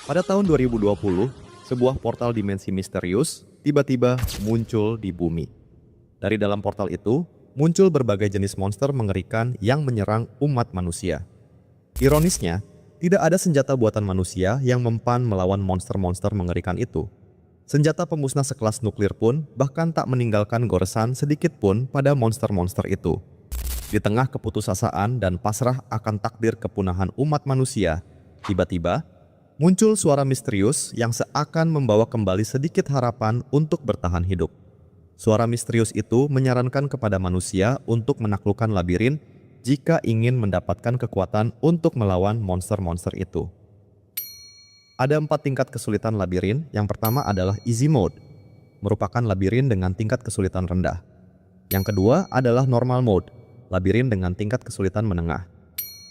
Pada tahun 2020, sebuah portal dimensi misterius tiba-tiba muncul di bumi. Dari dalam portal itu, muncul berbagai jenis monster mengerikan yang menyerang umat manusia. Ironisnya, tidak ada senjata buatan manusia yang mempan melawan monster-monster mengerikan itu. Senjata pemusnah sekelas nuklir pun bahkan tak meninggalkan goresan sedikit pun pada monster-monster itu. Di tengah keputusasaan dan pasrah akan takdir kepunahan umat manusia, tiba-tiba muncul suara misterius yang seakan membawa kembali sedikit harapan untuk bertahan hidup. Suara misterius itu menyarankan kepada manusia untuk menaklukkan labirin jika ingin mendapatkan kekuatan untuk melawan monster-monster itu. Ada 4 tingkat kesulitan labirin. Yang pertama adalah easy mode, merupakan labirin dengan tingkat kesulitan rendah. Yang kedua adalah normal mode, labirin dengan tingkat kesulitan menengah.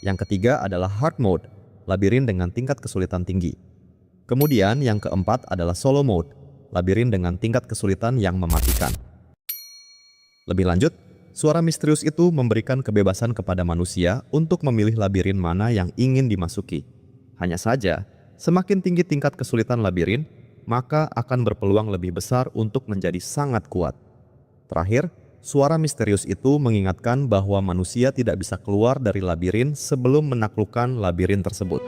Yang ketiga adalah hard mode, labirin dengan tingkat kesulitan tinggi. Kemudian yang keempat adalah solo mode, labirin dengan tingkat kesulitan yang mematikan. Lebih lanjut, suara misterius itu memberikan kebebasan kepada manusia untuk memilih labirin mana yang ingin dimasuki. Hanya saja, semakin tinggi tingkat kesulitan labirin, maka akan berpeluang lebih besar untuk menjadi sangat kuat. Terakhir, suara misterius itu mengingatkan bahwa manusia tidak bisa keluar dari labirin sebelum menaklukkan labirin tersebut.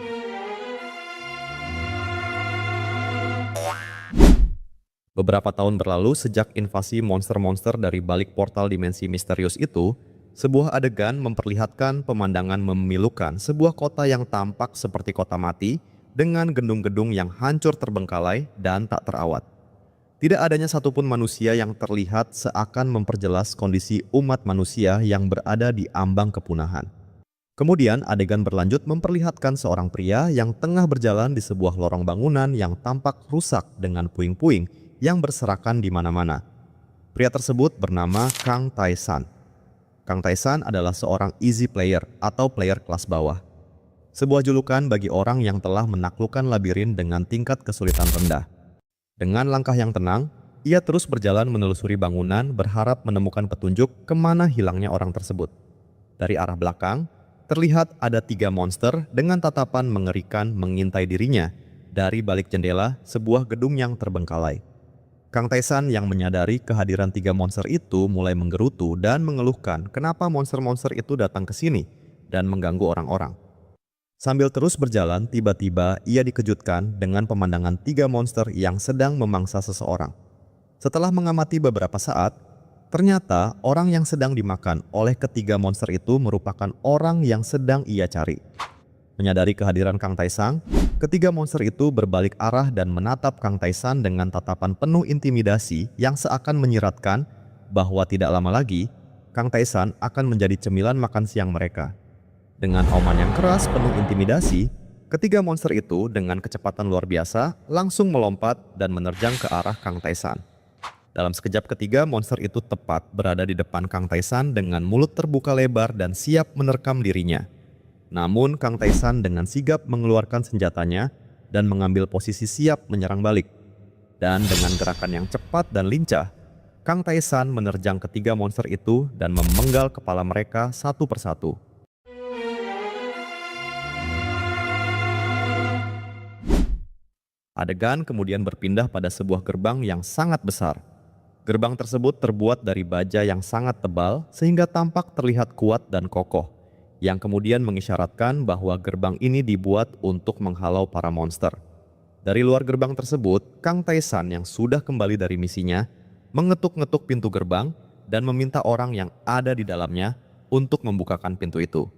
Beberapa tahun berlalu sejak invasi monster-monster dari balik portal dimensi misterius itu, sebuah adegan memperlihatkan pemandangan memilukan sebuah kota yang tampak seperti kota mati dengan gedung-gedung yang hancur terbengkalai dan tak terawat. Tidak adanya satupun manusia yang terlihat seakan memperjelas kondisi umat manusia yang berada di ambang kepunahan. Kemudian adegan berlanjut memperlihatkan seorang pria yang tengah berjalan di sebuah lorong bangunan yang tampak rusak dengan puing-puing yang berserakan di mana-mana. Pria tersebut bernama Kang Tae-san. Kang Tae-san adalah seorang easy player atau player kelas bawah. Sebuah julukan bagi orang yang telah menaklukkan labirin dengan tingkat kesulitan rendah. Dengan langkah yang tenang, ia terus berjalan menelusuri bangunan berharap menemukan petunjuk kemana hilangnya orang tersebut. Dari arah belakang, terlihat ada 3 monster dengan tatapan mengerikan mengintai dirinya dari balik jendela sebuah gedung yang terbengkalai. Kang Tae-san yang menyadari kehadiran 3 monster itu mulai menggerutu dan mengeluhkan kenapa monster-monster itu datang ke sini dan mengganggu orang-orang. Sambil terus berjalan, tiba-tiba ia dikejutkan dengan pemandangan 3 monster yang sedang memangsa seseorang. Setelah mengamati beberapa saat, ternyata orang yang sedang dimakan oleh ketiga monster itu merupakan orang yang sedang ia cari. Menyadari kehadiran Kang Tae-san, ketiga monster itu berbalik arah dan menatap Kang Tae-san dengan tatapan penuh intimidasi yang seakan menyiratkan bahwa tidak lama lagi, Kang Tae-san akan menjadi cemilan makan siang mereka. Dengan auman yang keras penuh intimidasi, ketiga monster itu dengan kecepatan luar biasa langsung melompat dan menerjang ke arah Kang Tae-san. Dalam sekejap ketiga monster itu tepat berada di depan Kang Tae-san dengan mulut terbuka lebar dan siap menerkam dirinya. Namun Kang Tae-san dengan sigap mengeluarkan senjatanya dan mengambil posisi siap menyerang balik. Dan dengan gerakan yang cepat dan lincah, Kang Tae-san menerjang ketiga monster itu dan memenggal kepala mereka satu persatu. Adegan kemudian berpindah pada sebuah gerbang yang sangat besar. Gerbang tersebut terbuat dari baja yang sangat tebal sehingga tampak terlihat kuat dan kokoh, yang kemudian mengisyaratkan bahwa gerbang ini dibuat untuk menghalau para monster. Dari luar gerbang tersebut, Kang Tae-san yang sudah kembali dari misinya mengetuk-ngetuk pintu gerbang dan meminta orang yang ada di dalamnya untuk membukakan pintu itu.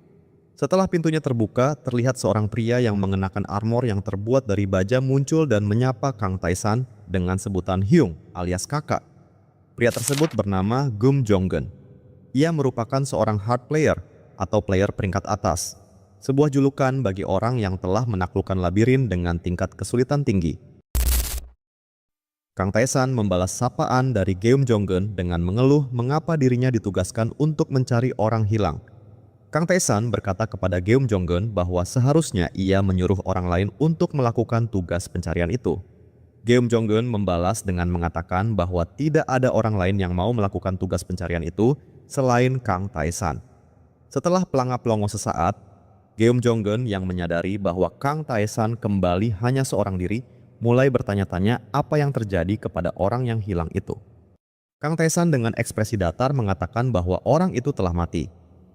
Setelah pintunya terbuka, terlihat seorang pria yang mengenakan armor yang terbuat dari baja muncul dan menyapa Kang Tae-san dengan sebutan Hyung alias kakak. Pria tersebut bernama Gum Jonggeun. Ia merupakan seorang hard player atau player peringkat atas, sebuah julukan bagi orang yang telah menaklukkan labirin dengan tingkat kesulitan tinggi. Kang Tae-san membalas sapaan dari Gum Jonggeun dengan mengeluh mengapa dirinya ditugaskan untuk mencari orang hilang. Kang Tae-san berkata kepada Gum Jonggeun bahwa seharusnya ia menyuruh orang lain untuk melakukan tugas pencarian itu. Gum Jonggeun membalas dengan mengatakan bahwa tidak ada orang lain yang mau melakukan tugas pencarian itu selain Kang Tae-san. Setelah pelangap longo sesaat, Geum Jonggun yang menyadari bahwa Kang Taesan kembali hanya seorang diri, mulai bertanya-tanya apa yang terjadi kepada orang yang hilang itu. Kang Taesan dengan ekspresi datar mengatakan bahwa orang itu telah mati.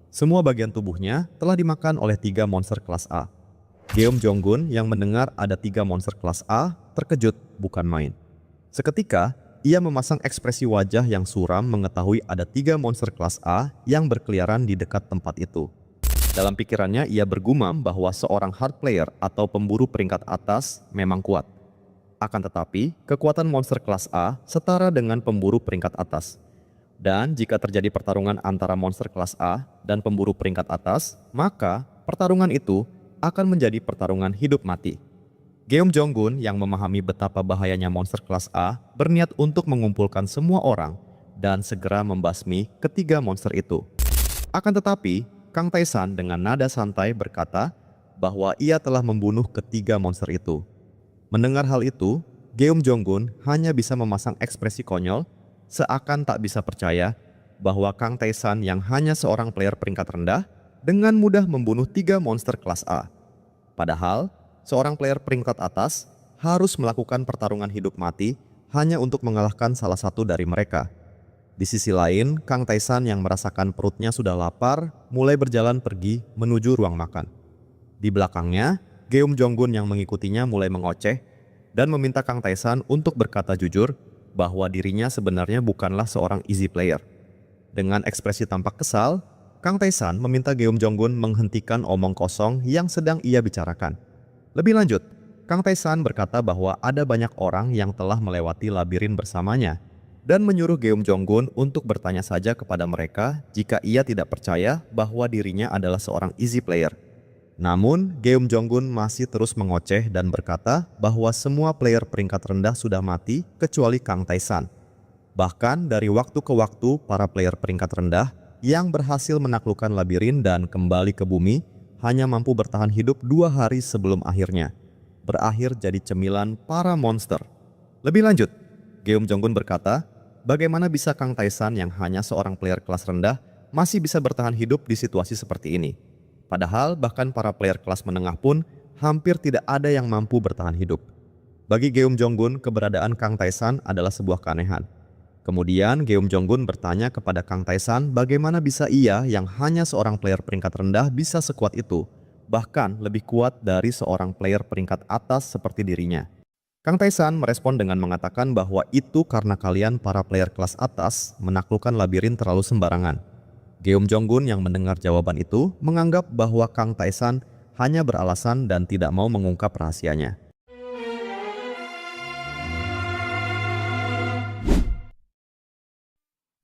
Semua bagian tubuhnya telah dimakan oleh 3 monster kelas A. Geum Jonggun yang mendengar ada 3 monster kelas A terkejut bukan main. Seketika, ia memasang ekspresi wajah yang suram mengetahui ada 3 monster kelas A yang berkeliaran di dekat tempat itu. Dalam pikirannya, ia bergumam bahwa seorang hard player atau pemburu peringkat atas memang kuat. Akan tetapi, kekuatan monster kelas A setara dengan pemburu peringkat atas. Dan jika terjadi pertarungan antara monster kelas A dan pemburu peringkat atas, maka pertarungan itu akan menjadi pertarungan hidup mati. Geum Jonggun yang memahami betapa bahayanya monster kelas A berniat untuk mengumpulkan semua orang dan segera membasmi ketiga monster itu. Akan tetapi, Kang Taesan dengan nada santai berkata bahwa ia telah membunuh ketiga monster itu. Mendengar hal itu, Geum Jonggun hanya bisa memasang ekspresi konyol seakan tak bisa percaya bahwa Kang Taesan yang hanya seorang player peringkat rendah dengan mudah membunuh 3 monster kelas A. Padahal, seorang player peringkat atas harus melakukan pertarungan hidup mati hanya untuk mengalahkan salah satu dari mereka. Di sisi lain, Kang Taesan yang merasakan perutnya sudah lapar mulai berjalan pergi menuju ruang makan. Di belakangnya, Geum Jonggun yang mengikutinya mulai mengoceh dan meminta Kang Taesan untuk berkata jujur bahwa dirinya sebenarnya bukanlah seorang easy player. Dengan ekspresi tampak kesal, Kang Taesan meminta Geum Jonggun menghentikan omong kosong yang sedang ia bicarakan. Lebih lanjut, Kang Taesan berkata bahwa ada banyak orang yang telah melewati labirin bersamanya dan menyuruh Geum Jonggun untuk bertanya saja kepada mereka jika ia tidak percaya bahwa dirinya adalah seorang easy player. Namun, Geum Jonggun masih terus mengoceh dan berkata bahwa semua player peringkat rendah sudah mati kecuali Kang Taesan. Bahkan dari waktu ke waktu, para player peringkat rendah yang berhasil menaklukkan labirin dan kembali ke bumi hanya mampu bertahan hidup 2 hari sebelum akhirnya berakhir jadi cemilan para monster. Lebih lanjut, Geum Jonggun berkata, bagaimana bisa Kang Taesan yang hanya seorang player kelas rendah masih bisa bertahan hidup di situasi seperti ini? Padahal bahkan para player kelas menengah pun hampir tidak ada yang mampu bertahan hidup. Bagi Geum Jonggun, keberadaan Kang Taesan adalah sebuah keanehan. Kemudian Geum Jonggun bertanya kepada Kang Taesan bagaimana bisa ia yang hanya seorang player peringkat rendah bisa sekuat itu, bahkan lebih kuat dari seorang player peringkat atas seperti dirinya. Kang Taesan merespon dengan mengatakan bahwa itu karena kalian para player kelas atas menaklukkan labirin terlalu sembarangan. Geum Jonggun yang mendengar jawaban itu menganggap bahwa Kang Taesan hanya beralasan dan tidak mau mengungkap rahasianya.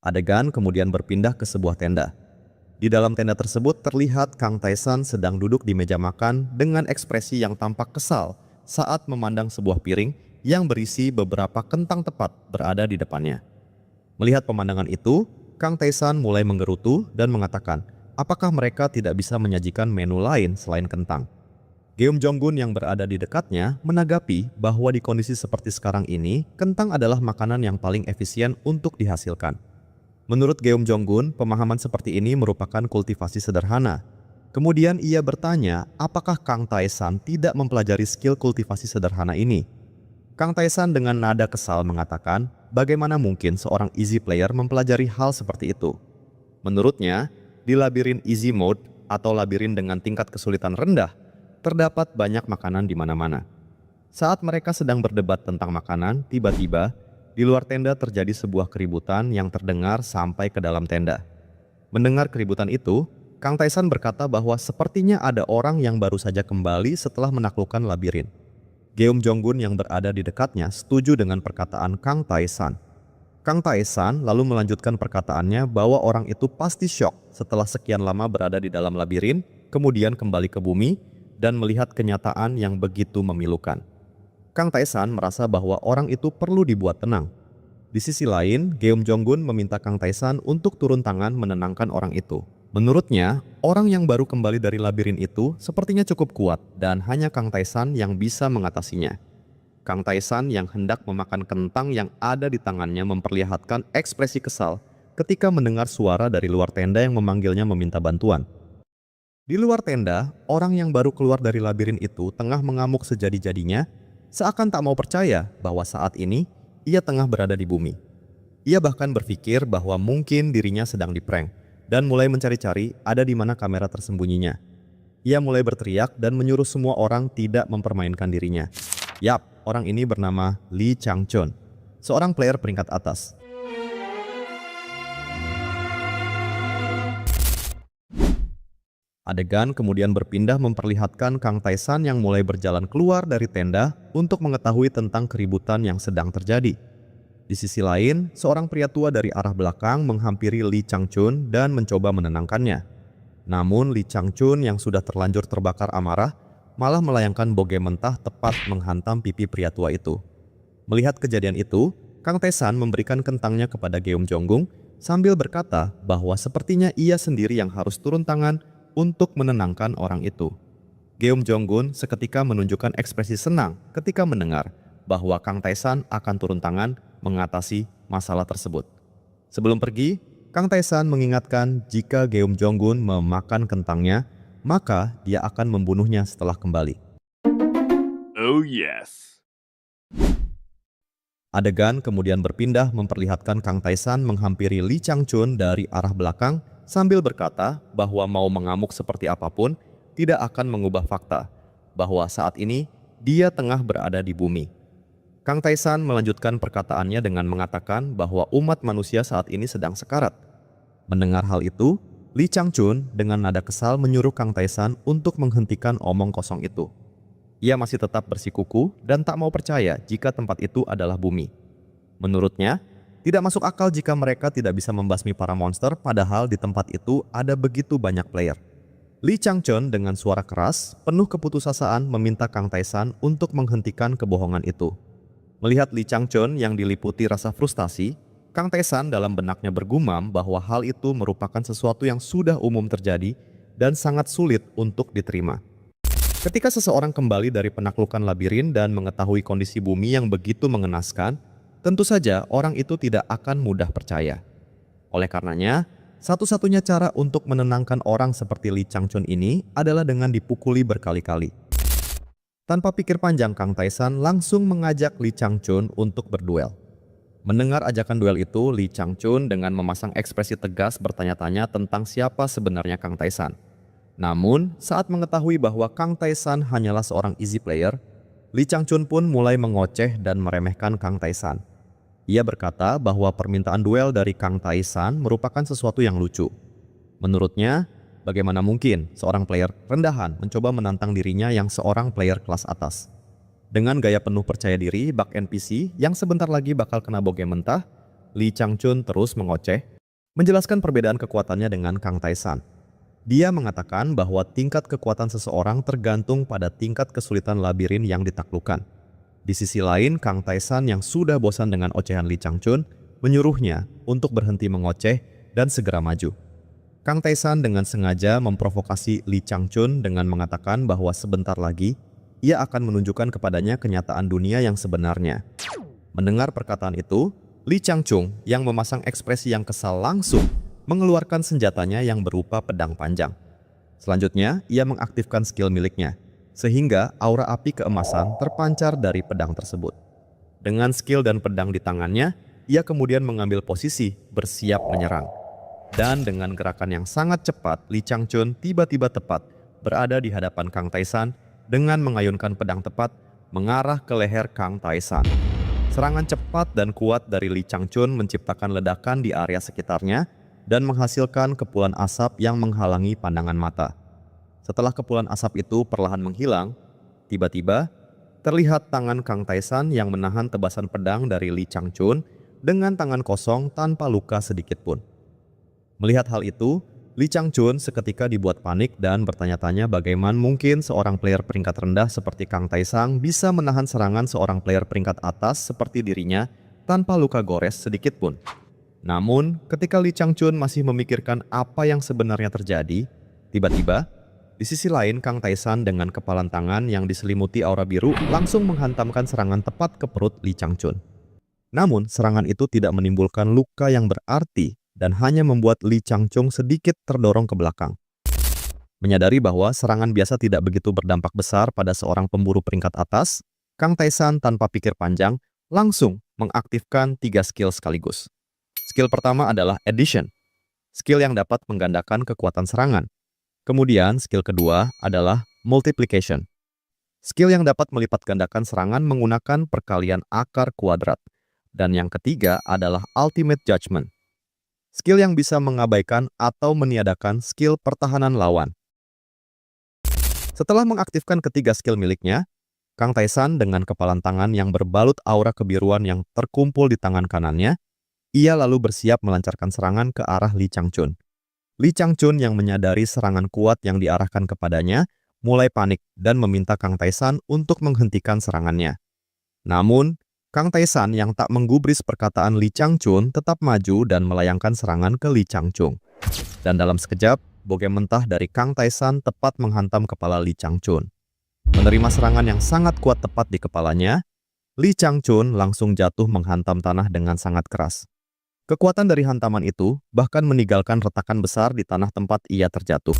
Adegan kemudian berpindah ke sebuah tenda. Di dalam tenda tersebut terlihat Kang Taesan sedang duduk di meja makan dengan ekspresi yang tampak kesal saat memandang sebuah piring yang berisi beberapa kentang tepat berada di depannya. Melihat pemandangan itu, Kang Taesan mulai menggerutu dan mengatakan, apakah mereka tidak bisa menyajikan menu lain selain kentang? Geum Jonggun yang berada di dekatnya menanggapi bahwa di kondisi seperti sekarang ini, kentang adalah makanan yang paling efisien untuk dihasilkan. Menurut Geum Jonggun, pemahaman seperti ini merupakan kultivasi sederhana. Kemudian ia bertanya, apakah Kang Taesan tidak mempelajari skill kultivasi sederhana ini? Kang Taesan dengan nada kesal mengatakan, bagaimana mungkin seorang easy player mempelajari hal seperti itu? Menurutnya, di labirin easy mode atau labirin dengan tingkat kesulitan rendah, terdapat banyak makanan di mana-mana. Saat mereka sedang berdebat tentang makanan, tiba-tiba di luar tenda terjadi sebuah keributan yang terdengar sampai ke dalam tenda. Mendengar keributan itu, Kang Taesan berkata bahwa sepertinya ada orang yang baru saja kembali setelah menaklukkan labirin. Geum Jonggun yang berada di dekatnya setuju dengan perkataan Kang Taesan. Kang Taesan lalu melanjutkan perkataannya bahwa orang itu pasti syok setelah sekian lama berada di dalam labirin, kemudian kembali ke bumi dan melihat kenyataan yang begitu memilukan. Kang Taesan merasa bahwa orang itu perlu dibuat tenang. Di sisi lain, Geum Jonggun meminta Kang Taesan untuk turun tangan menenangkan orang itu. Menurutnya, orang yang baru kembali dari labirin itu sepertinya cukup kuat dan hanya Kang Taesan yang bisa mengatasinya. Kang Taesan yang hendak memakan kentang yang ada di tangannya memperlihatkan ekspresi kesal ketika mendengar suara dari luar tenda yang memanggilnya meminta bantuan. Di luar tenda, orang yang baru keluar dari labirin itu tengah mengamuk sejadi-jadinya, seakan tak mau percaya bahwa saat ini ia tengah berada di bumi. Ia bahkan berpikir bahwa mungkin dirinya sedang diprank dan mulai mencari-cari ada di mana kamera tersembunyinya. Ia mulai berteriak dan menyuruh semua orang tidak mempermainkan dirinya. Yap, orang ini bernama Lee Chang-chun, seorang player peringkat atas. Adegan kemudian berpindah memperlihatkan Kang Taesan yang mulai berjalan keluar dari tenda untuk mengetahui tentang keributan yang sedang terjadi. Di sisi lain, seorang pria tua dari arah belakang menghampiri Lee Chang-chun dan mencoba menenangkannya. Namun Lee Chang-chun yang sudah terlanjur terbakar amarah malah melayangkan bogey mentah tepat menghantam pipi pria tua itu. Melihat kejadian itu, Kang Taesan memberikan kentangnya kepada Geum Jonggung sambil berkata bahwa sepertinya ia sendiri yang harus turun tangan untuk menenangkan orang itu. Geum Jonggun seketika menunjukkan ekspresi senang ketika mendengar bahwa Kang Taesan akan turun tangan mengatasi masalah tersebut. Sebelum pergi, Kang Taesan mengingatkan jika Geum Jonggun memakan kentangnya, maka dia akan membunuhnya setelah kembali. Oh yes. Adegan kemudian berpindah memperlihatkan Kang Taesan menghampiri Lee Chang-chun dari arah belakang sambil berkata bahwa mau mengamuk seperti apapun tidak akan mengubah fakta bahwa saat ini dia tengah berada di bumi. Kang Taesan melanjutkan perkataannya dengan mengatakan bahwa umat manusia saat ini sedang sekarat. Mendengar hal itu, Lee Chang-chun dengan nada kesal menyuruh Kang Taesan untuk menghentikan omong kosong itu. Ia masih tetap bersikuku dan tak mau percaya jika tempat itu adalah bumi. Menurutnya, tidak masuk akal jika mereka tidak bisa membasmi para monster padahal di tempat itu ada begitu banyak player. Lee Chang-chun dengan suara keras, penuh keputusasaan meminta Kang Taesan untuk menghentikan kebohongan itu. Melihat Lee Chang-chun yang diliputi rasa frustasi, Kang Taesan dalam benaknya bergumam bahwa hal itu merupakan sesuatu yang sudah umum terjadi dan sangat sulit untuk diterima. Ketika seseorang kembali dari penaklukan labirin dan mengetahui kondisi bumi yang begitu mengenaskan, tentu saja orang itu tidak akan mudah percaya. Oleh karenanya, satu-satunya cara untuk menenangkan orang seperti Lee Chang-chun ini adalah dengan dipukuli berkali-kali. Tanpa pikir panjang, Kang Taesan langsung mengajak Lee Chang-chun untuk berduel. Mendengar ajakan duel itu, Lee Chang-chun dengan memasang ekspresi tegas bertanya-tanya tentang siapa sebenarnya Kang Taesan. Namun, saat mengetahui bahwa Kang Taesan hanyalah seorang easy player, Lee Chang-chun pun mulai mengoceh dan meremehkan Kang Taesan. Ia berkata bahwa permintaan duel dari Kang Taesan merupakan sesuatu yang lucu. Menurutnya, bagaimana mungkin seorang player rendahan mencoba menantang dirinya yang seorang player kelas atas. Dengan gaya penuh percaya diri bak NPC yang sebentar lagi bakal kena bogey mentah, Lee Chang-chun terus mengoceh, menjelaskan perbedaan kekuatannya dengan Kang Taesan. Dia mengatakan bahwa tingkat kekuatan seseorang tergantung pada tingkat kesulitan labirin yang ditaklukkan. Di sisi lain, Kang Taesan yang sudah bosan dengan ocehan Lee Chang-chun menyuruhnya untuk berhenti mengoceh dan segera maju. Kang Taesan dengan sengaja memprovokasi Lee Chang-chun dengan mengatakan bahwa sebentar lagi ia akan menunjukkan kepadanya kenyataan dunia yang sebenarnya. Mendengar perkataan itu, Lee Chang-chun yang memasang ekspresi yang kesal langsung mengeluarkan senjatanya yang berupa pedang panjang. Selanjutnya, ia mengaktifkan skill miliknya, sehingga aura api keemasan terpancar dari pedang tersebut. Dengan skill dan pedang di tangannya, ia kemudian mengambil posisi bersiap menyerang. Dan dengan gerakan yang sangat cepat, Lee Chang-chun tiba-tiba tepat berada di hadapan Kang Taesan dengan mengayunkan pedang tepat mengarah ke leher Kang Taesan. Serangan cepat dan kuat dari Lee Chang-chun menciptakan ledakan di area sekitarnya dan menghasilkan kepulan asap yang menghalangi pandangan mata. Setelah kepulan asap itu perlahan menghilang, tiba-tiba terlihat tangan Kang Taesan yang menahan tebasan pedang dari Lee Chang-chun dengan tangan kosong tanpa luka sedikit pun. Melihat hal itu, Lee Chang-chun seketika dibuat panik dan bertanya-tanya bagaimana mungkin seorang player peringkat rendah seperti Kang Taesan bisa menahan serangan seorang player peringkat atas seperti dirinya tanpa luka gores sedikit pun. Namun, ketika Lee Chang-chun masih memikirkan apa yang sebenarnya terjadi, tiba-tiba, di sisi lain Kang Taesan dengan kepalan tangan yang diselimuti aura biru langsung menghantamkan serangan tepat ke perut Lee Chang-chun. Namun, serangan itu tidak menimbulkan luka yang berarti dan hanya membuat Lee Chang-chun sedikit terdorong ke belakang. Menyadari bahwa serangan biasa tidak begitu berdampak besar pada seorang pemburu peringkat atas, Kang Taesan tanpa pikir panjang langsung mengaktifkan 3 skill sekaligus. Skill pertama adalah Addition, skill yang dapat menggandakan kekuatan serangan. Kemudian skill kedua adalah Multiplication, skill yang dapat melipat gandakan serangan menggunakan perkalian akar kuadrat. Dan yang ketiga adalah Ultimate Judgment, skill yang bisa mengabaikan atau meniadakan skill pertahanan lawan. Setelah mengaktifkan ketiga skill miliknya, Kang Taesan dengan kepalan tangan yang berbalut aura kebiruan yang terkumpul di tangan kanannya, ia lalu bersiap melancarkan serangan ke arah Lee Changchun. Lee Changchun yang menyadari serangan kuat yang diarahkan kepadanya, mulai panik dan meminta Kang Taesan untuk menghentikan serangannya. Namun, Kang Taesan yang tak menggubris perkataan Lee Changchun tetap maju dan melayangkan serangan ke Lee Changchun. Dan dalam sekejap, bogem mentah dari Kang Taesan tepat menghantam kepala Lee Changchun. Menerima serangan yang sangat kuat tepat di kepalanya, Lee Changchun langsung jatuh menghantam tanah dengan sangat keras. Kekuatan dari hantaman itu bahkan meninggalkan retakan besar di tanah tempat ia terjatuh.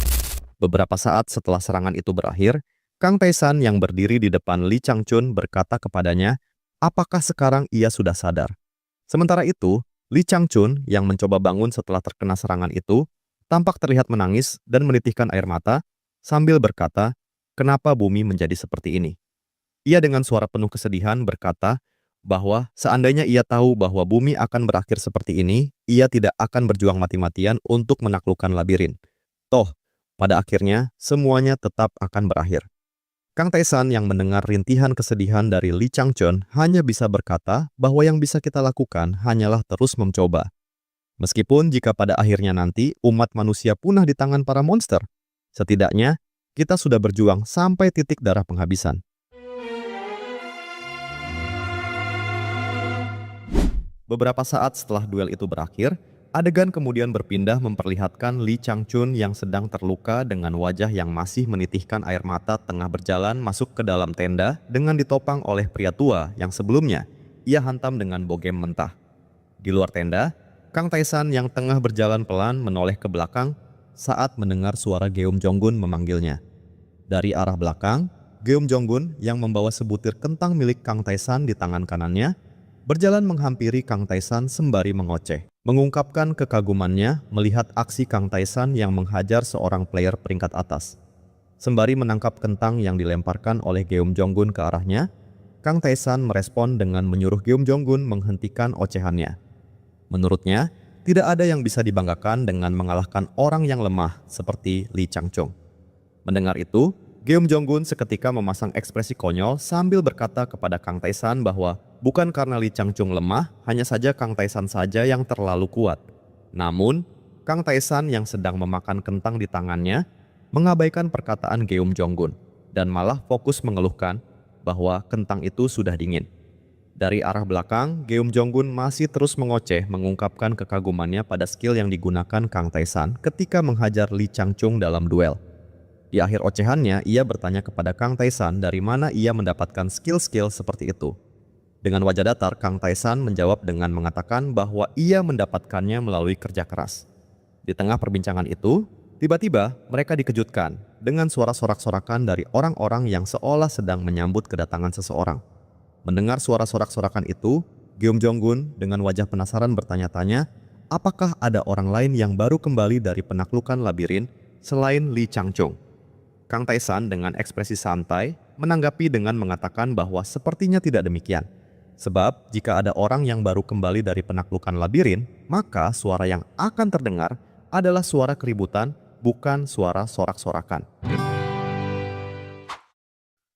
Beberapa saat setelah serangan itu berakhir, Kang Taesan yang berdiri di depan Lee Changchun berkata kepadanya, apakah sekarang ia sudah sadar? Sementara itu, Lee Changchun yang mencoba bangun setelah terkena serangan itu, tampak terlihat menangis dan menitikkan air mata sambil berkata, kenapa bumi menjadi seperti ini? Ia dengan suara penuh kesedihan berkata bahwa seandainya ia tahu bahwa bumi akan berakhir seperti ini, ia tidak akan berjuang mati-matian untuk menaklukkan labirin. Toh, pada akhirnya semuanya tetap akan berakhir. Kang Taesan yang mendengar rintihan kesedihan dari Lee Changchun hanya bisa berkata bahwa yang bisa kita lakukan hanyalah terus mencoba. Meskipun jika pada akhirnya nanti umat manusia punah di tangan para monster, setidaknya kita sudah berjuang sampai titik darah penghabisan. Beberapa saat setelah duel itu berakhir, adegan kemudian berpindah memperlihatkan Lee Changchun yang sedang terluka dengan wajah yang masih menitihkan air mata tengah berjalan masuk ke dalam tenda dengan ditopang oleh pria tua yang sebelumnya ia hantam dengan bogem mentah. Di luar tenda, Kang Taesan yang tengah berjalan pelan menoleh ke belakang saat mendengar suara Geum Jonggun memanggilnya. Dari arah belakang, Geum Jonggun yang membawa sebutir kentang milik Kang Taesan di tangan kanannya, berjalan menghampiri Kang Taesan sembari mengoceh, mengungkapkan kekagumannya melihat aksi Kang Taesan yang menghajar seorang player peringkat atas. Sembari menangkap kentang yang dilemparkan oleh Geum Jonggun ke arahnya, Kang Taesan merespon dengan menyuruh Geum Jonggun menghentikan ocehannya. Menurutnya, tidak ada yang bisa dibanggakan dengan mengalahkan orang yang lemah seperti Lee Changchun. Mendengar itu, Geum Jonggun seketika memasang ekspresi konyol sambil berkata kepada Kang Taesan bahwa bukan karena Lee Changchun lemah, hanya saja Kang Taesan saja yang terlalu kuat. Namun, Kang Taesan yang sedang memakan kentang di tangannya mengabaikan perkataan Geum Jonggun dan malah fokus mengeluhkan bahwa kentang itu sudah dingin. Dari arah belakang, Geum Jonggun masih terus mengoceh mengungkapkan kekagumannya pada skill yang digunakan Kang Taesan ketika menghajar Lee Changchun dalam duel. Di akhir ocehannya, ia bertanya kepada Kang Taesan dari mana ia mendapatkan skill-skill seperti itu. Dengan wajah datar, Kang Taesan menjawab dengan mengatakan bahwa ia mendapatkannya melalui kerja keras. Di tengah perbincangan itu, tiba-tiba mereka dikejutkan dengan suara sorak-sorakan dari orang-orang yang seolah sedang menyambut kedatangan seseorang. Mendengar suara sorak-sorakan itu, Geum Jonggun dengan wajah penasaran bertanya-tanya, apakah ada orang lain yang baru kembali dari penaklukan labirin selain Lee Changchun? Kang Taesan dengan ekspresi santai menanggapi dengan mengatakan bahwa sepertinya tidak demikian. Sebab jika ada orang yang baru kembali dari penaklukan labirin, maka suara yang akan terdengar adalah suara keributan, bukan suara sorak-sorakan.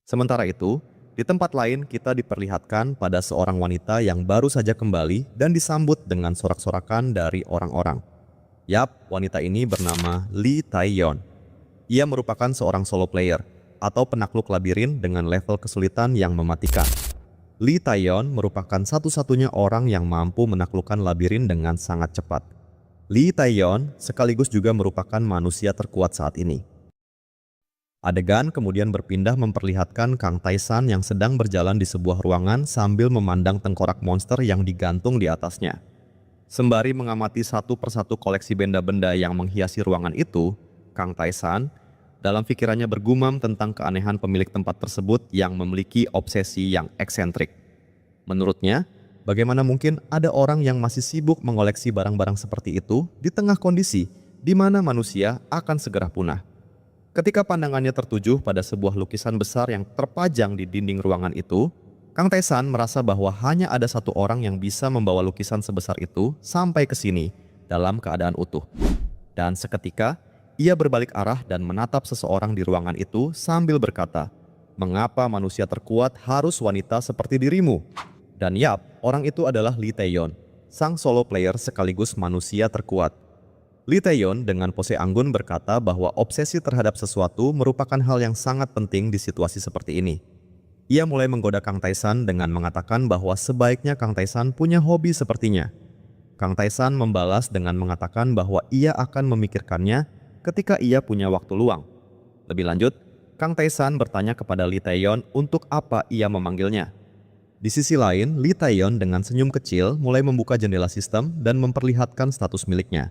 Sementara itu, di tempat lain kita diperlihatkan pada seorang wanita yang baru saja kembali dan disambut dengan sorak-sorakan dari orang-orang. Yap, wanita ini bernama Lee Taeyeon. Ia merupakan seorang solo player atau penakluk labirin dengan level kesulitan yang mematikan. Lee Taeyeon merupakan satu-satunya orang yang mampu menaklukkan labirin dengan sangat cepat. Lee Taeyeon sekaligus juga merupakan manusia terkuat saat ini. Adegan kemudian berpindah memperlihatkan Kang Taesan yang sedang berjalan di sebuah ruangan sambil memandang tengkorak monster yang digantung di atasnya. Sembari mengamati satu persatu koleksi benda-benda yang menghiasi ruangan itu, Kang Taesan Dalam pikirannya bergumam tentang keanehan pemilik tempat tersebut yang memiliki obsesi yang eksentrik. Menurutnya, bagaimana mungkin ada orang yang masih sibuk mengoleksi barang-barang seperti itu di tengah kondisi di mana manusia akan segera punah. Ketika pandangannya tertuju pada sebuah lukisan besar yang terpajang di dinding ruangan itu, Kang Taesan merasa bahwa hanya ada satu orang yang bisa membawa lukisan sebesar itu sampai ke sini dalam keadaan utuh. Dan seketika, ia berbalik arah dan menatap seseorang di ruangan itu sambil berkata, "Mengapa manusia terkuat harus wanita seperti dirimu?" Dan yap, orang itu adalah Lee Taeyeon, sang solo player sekaligus manusia terkuat. Lee Taeyeon dengan pose anggun berkata bahwa obsesi terhadap sesuatu merupakan hal yang sangat penting di situasi seperti ini. Ia mulai menggoda Kang Taesan dengan mengatakan bahwa sebaiknya Kang Taesan punya hobi sepertinya. Kang Taesan membalas dengan mengatakan bahwa ia akan memikirkannya ketika ia punya waktu luang. Lebih lanjut, Kang Taesan bertanya kepada Lee Taeyeon untuk apa ia memanggilnya. Di sisi lain, Lee Taeyeon dengan senyum kecil mulai membuka jendela sistem dan memperlihatkan status miliknya.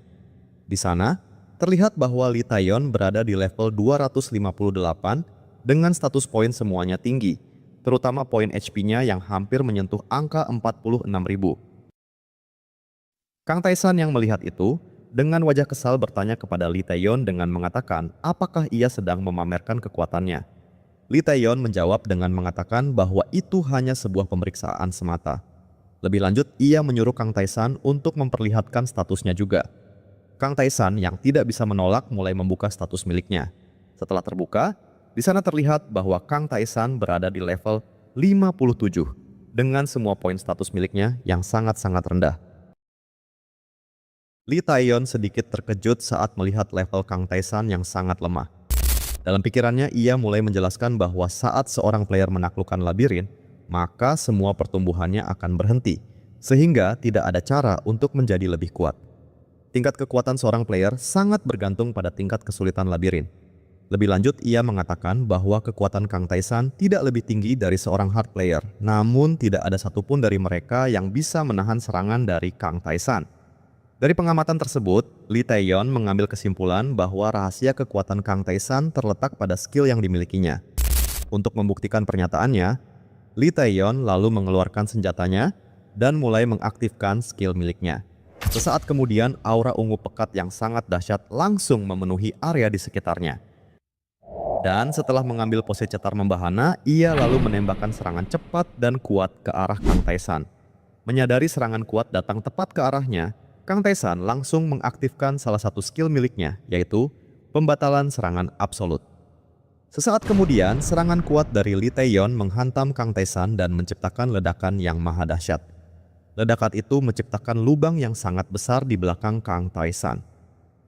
Di sana, terlihat bahwa Lee Taeyeon berada di level 258 dengan status poin semuanya tinggi, terutama poin HP-nya yang hampir menyentuh angka 46.000. Kang Taesan yang melihat itu, dengan wajah kesal bertanya kepada Lee Taeyeon dengan mengatakan apakah ia sedang memamerkan kekuatannya. Lee Taeyeon menjawab dengan mengatakan bahwa itu hanya sebuah pemeriksaan semata. Lebih lanjut, ia menyuruh Kang Taesan untuk memperlihatkan statusnya juga. Kang Taesan yang tidak bisa menolak mulai membuka status miliknya. Setelah terbuka, di sana terlihat bahwa Kang Taesan berada di level 57 dengan semua poin status miliknya yang sangat-sangat rendah. Lee Taeyeon sedikit terkejut saat melihat level Kang Taesan yang sangat lemah. Dalam pikirannya, ia mulai menjelaskan bahwa saat seorang player menaklukkan labirin, maka semua pertumbuhannya akan berhenti, sehingga tidak ada cara untuk menjadi lebih kuat. Tingkat kekuatan seorang player sangat bergantung pada tingkat kesulitan labirin. Lebih lanjut, ia mengatakan bahwa kekuatan Kang Taesan tidak lebih tinggi dari seorang hard player, namun tidak ada satupun dari mereka yang bisa menahan serangan dari Kang Taesan. Dari pengamatan tersebut, Lee Taeyeon mengambil kesimpulan bahwa rahasia kekuatan Kang Taesan terletak pada skill yang dimilikinya. Untuk membuktikan pernyataannya, Lee Taeyeon lalu mengeluarkan senjatanya dan mulai mengaktifkan skill miliknya. Sesaat kemudian, aura ungu pekat yang sangat dahsyat langsung memenuhi area di sekitarnya. Dan setelah mengambil pose cetar membahana, ia lalu menembakkan serangan cepat dan kuat ke arah Kang Taesan. Menyadari serangan kuat datang tepat ke arahnya, Kang Taesan langsung mengaktifkan salah satu skill miliknya, yaitu pembatalan serangan absolut. Sesaat kemudian, serangan kuat dari Lee Taeyeon menghantam Kang Taesan dan menciptakan ledakan yang maha dahsyat. Ledakan itu menciptakan lubang yang sangat besar di belakang Kang Taesan.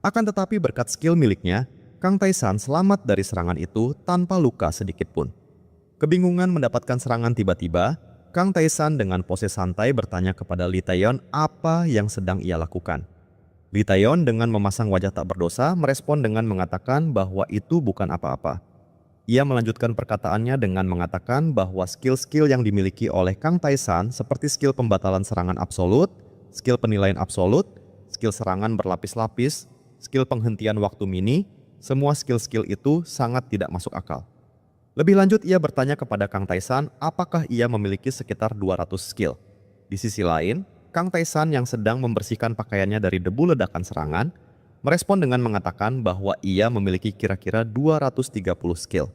Akan tetapi berkat skill miliknya, Kang Taesan selamat dari serangan itu tanpa luka sedikit pun. Kebingungan mendapatkan serangan tiba-tiba, Kang Taesan dengan pose santai bertanya kepada Lee Taeyeon apa yang sedang ia lakukan. Lee Taeyeon dengan memasang wajah tak berdosa merespon dengan mengatakan bahwa itu bukan apa-apa. Ia melanjutkan perkataannya dengan mengatakan bahwa skill-skill yang dimiliki oleh Kang Taesan seperti skill pembatalan serangan absolut, skill penilaian absolut, skill serangan berlapis-lapis, skill penghentian waktu mini, semua skill-skill itu sangat tidak masuk akal. Lebih lanjut, ia bertanya kepada Kang Taesan apakah ia memiliki sekitar 200 skill. Di sisi lain, Kang Taesan yang sedang membersihkan pakaiannya dari debu ledakan serangan, merespon dengan mengatakan bahwa ia memiliki kira-kira 230 skill.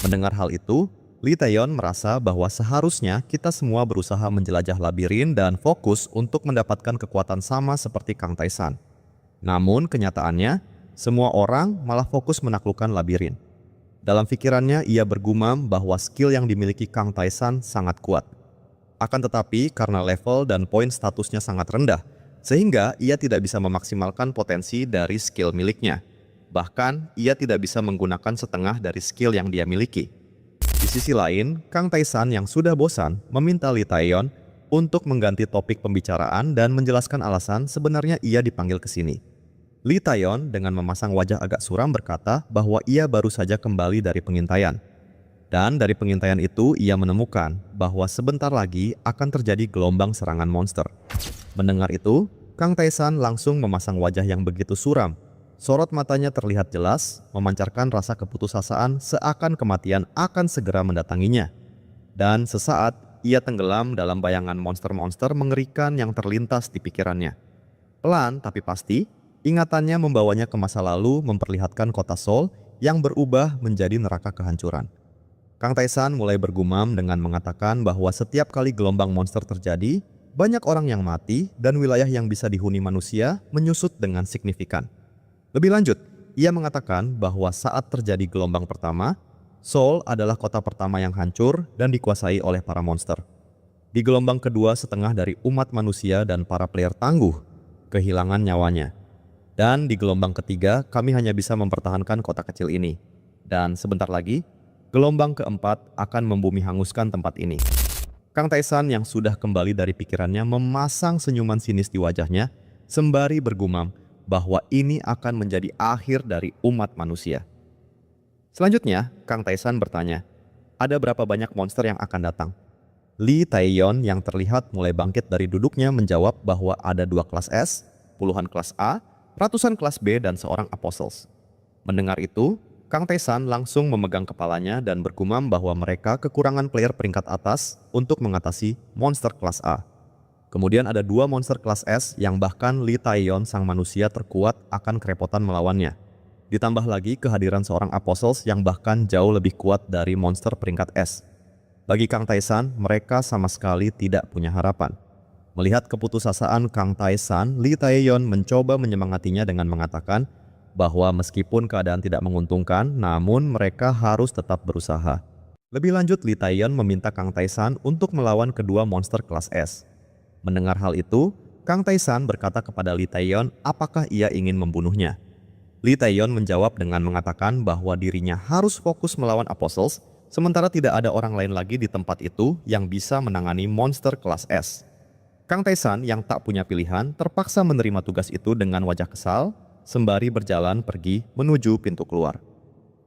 Mendengar hal itu, Lee Taeyeon merasa bahwa seharusnya kita semua berusaha menjelajah labirin dan fokus untuk mendapatkan kekuatan sama seperti Kang Taesan. Namun kenyataannya, semua orang malah fokus menaklukkan labirin. Dalam pikirannya, ia bergumam bahwa skill yang dimiliki Kang Taesan sangat kuat. Akan tetapi, karena level dan poin statusnya sangat rendah, sehingga ia tidak bisa memaksimalkan potensi dari skill miliknya. Bahkan, ia tidak bisa menggunakan setengah dari skill yang dia miliki. Di sisi lain, Kang Taesan yang sudah bosan meminta Lee Taeyeon untuk mengganti topik pembicaraan dan menjelaskan alasan sebenarnya ia dipanggil ke sini. Lee Taeyeon dengan memasang wajah agak suram berkata bahwa ia baru saja kembali dari pengintaian. Dan dari pengintaian itu ia menemukan bahwa sebentar lagi akan terjadi gelombang serangan monster. Mendengar itu, Kang Taesan langsung memasang wajah yang begitu suram. Sorot matanya terlihat jelas, memancarkan rasa keputusasaan seakan kematian akan segera mendatanginya. Dan sesaat, ia tenggelam dalam bayangan monster-monster mengerikan yang terlintas di pikirannya. Pelan tapi pasti, ingatannya membawanya ke masa lalu memperlihatkan kota Seoul yang berubah menjadi neraka kehancuran. Kang Tae-san mulai bergumam dengan mengatakan bahwa setiap kali gelombang monster terjadi, banyak orang yang mati dan wilayah yang bisa dihuni manusia menyusut dengan signifikan. Lebih lanjut, ia mengatakan bahwa saat terjadi gelombang pertama, Seoul adalah kota pertama yang hancur dan dikuasai oleh para monster. Di gelombang kedua, setengah dari umat manusia dan para player tangguh kehilangan nyawanya. Dan di gelombang ketiga, kami hanya bisa mempertahankan kota kecil ini. Dan sebentar lagi, gelombang keempat akan membumi hanguskan tempat ini. Kang Tae-san yang sudah kembali dari pikirannya memasang senyuman sinis di wajahnya, sembari bergumam bahwa ini akan menjadi akhir dari umat manusia. Selanjutnya, Kang Tae-san bertanya, ada berapa banyak monster yang akan datang? Lee Tae-yeon yang terlihat mulai bangkit dari duduknya menjawab bahwa ada 2 kelas S, puluhan kelas A, ratusan kelas B, dan seorang apostles. Mendengar itu, Kang Tae-san langsung memegang kepalanya dan bergumam bahwa mereka kekurangan player peringkat atas untuk mengatasi monster kelas A. Kemudian ada 2 monster kelas S yang bahkan Lee Tae-yeon sang manusia terkuat akan kerepotan melawannya. Ditambah lagi kehadiran seorang apostles yang bahkan jauh lebih kuat dari monster peringkat S. Bagi Kang Tae-san, mereka sama sekali tidak punya harapan. Melihat keputusasaan Kang Tae-san, Lee Tae-yeon mencoba menyemangatinya dengan mengatakan bahwa meskipun keadaan tidak menguntungkan, namun mereka harus tetap berusaha. Lebih lanjut, Lee Tae-yeon meminta Kang Tae-san untuk melawan kedua monster kelas S. Mendengar hal itu, Kang Tae-san berkata kepada Lee Tae-yeon apakah ia ingin membunuhnya. Lee Tae-yeon menjawab dengan mengatakan bahwa dirinya harus fokus melawan apostles, sementara tidak ada orang lain lagi di tempat itu yang bisa menangani monster kelas S. Kang Tae-san yang tak punya pilihan terpaksa menerima tugas itu dengan wajah kesal, sembari berjalan pergi menuju pintu keluar.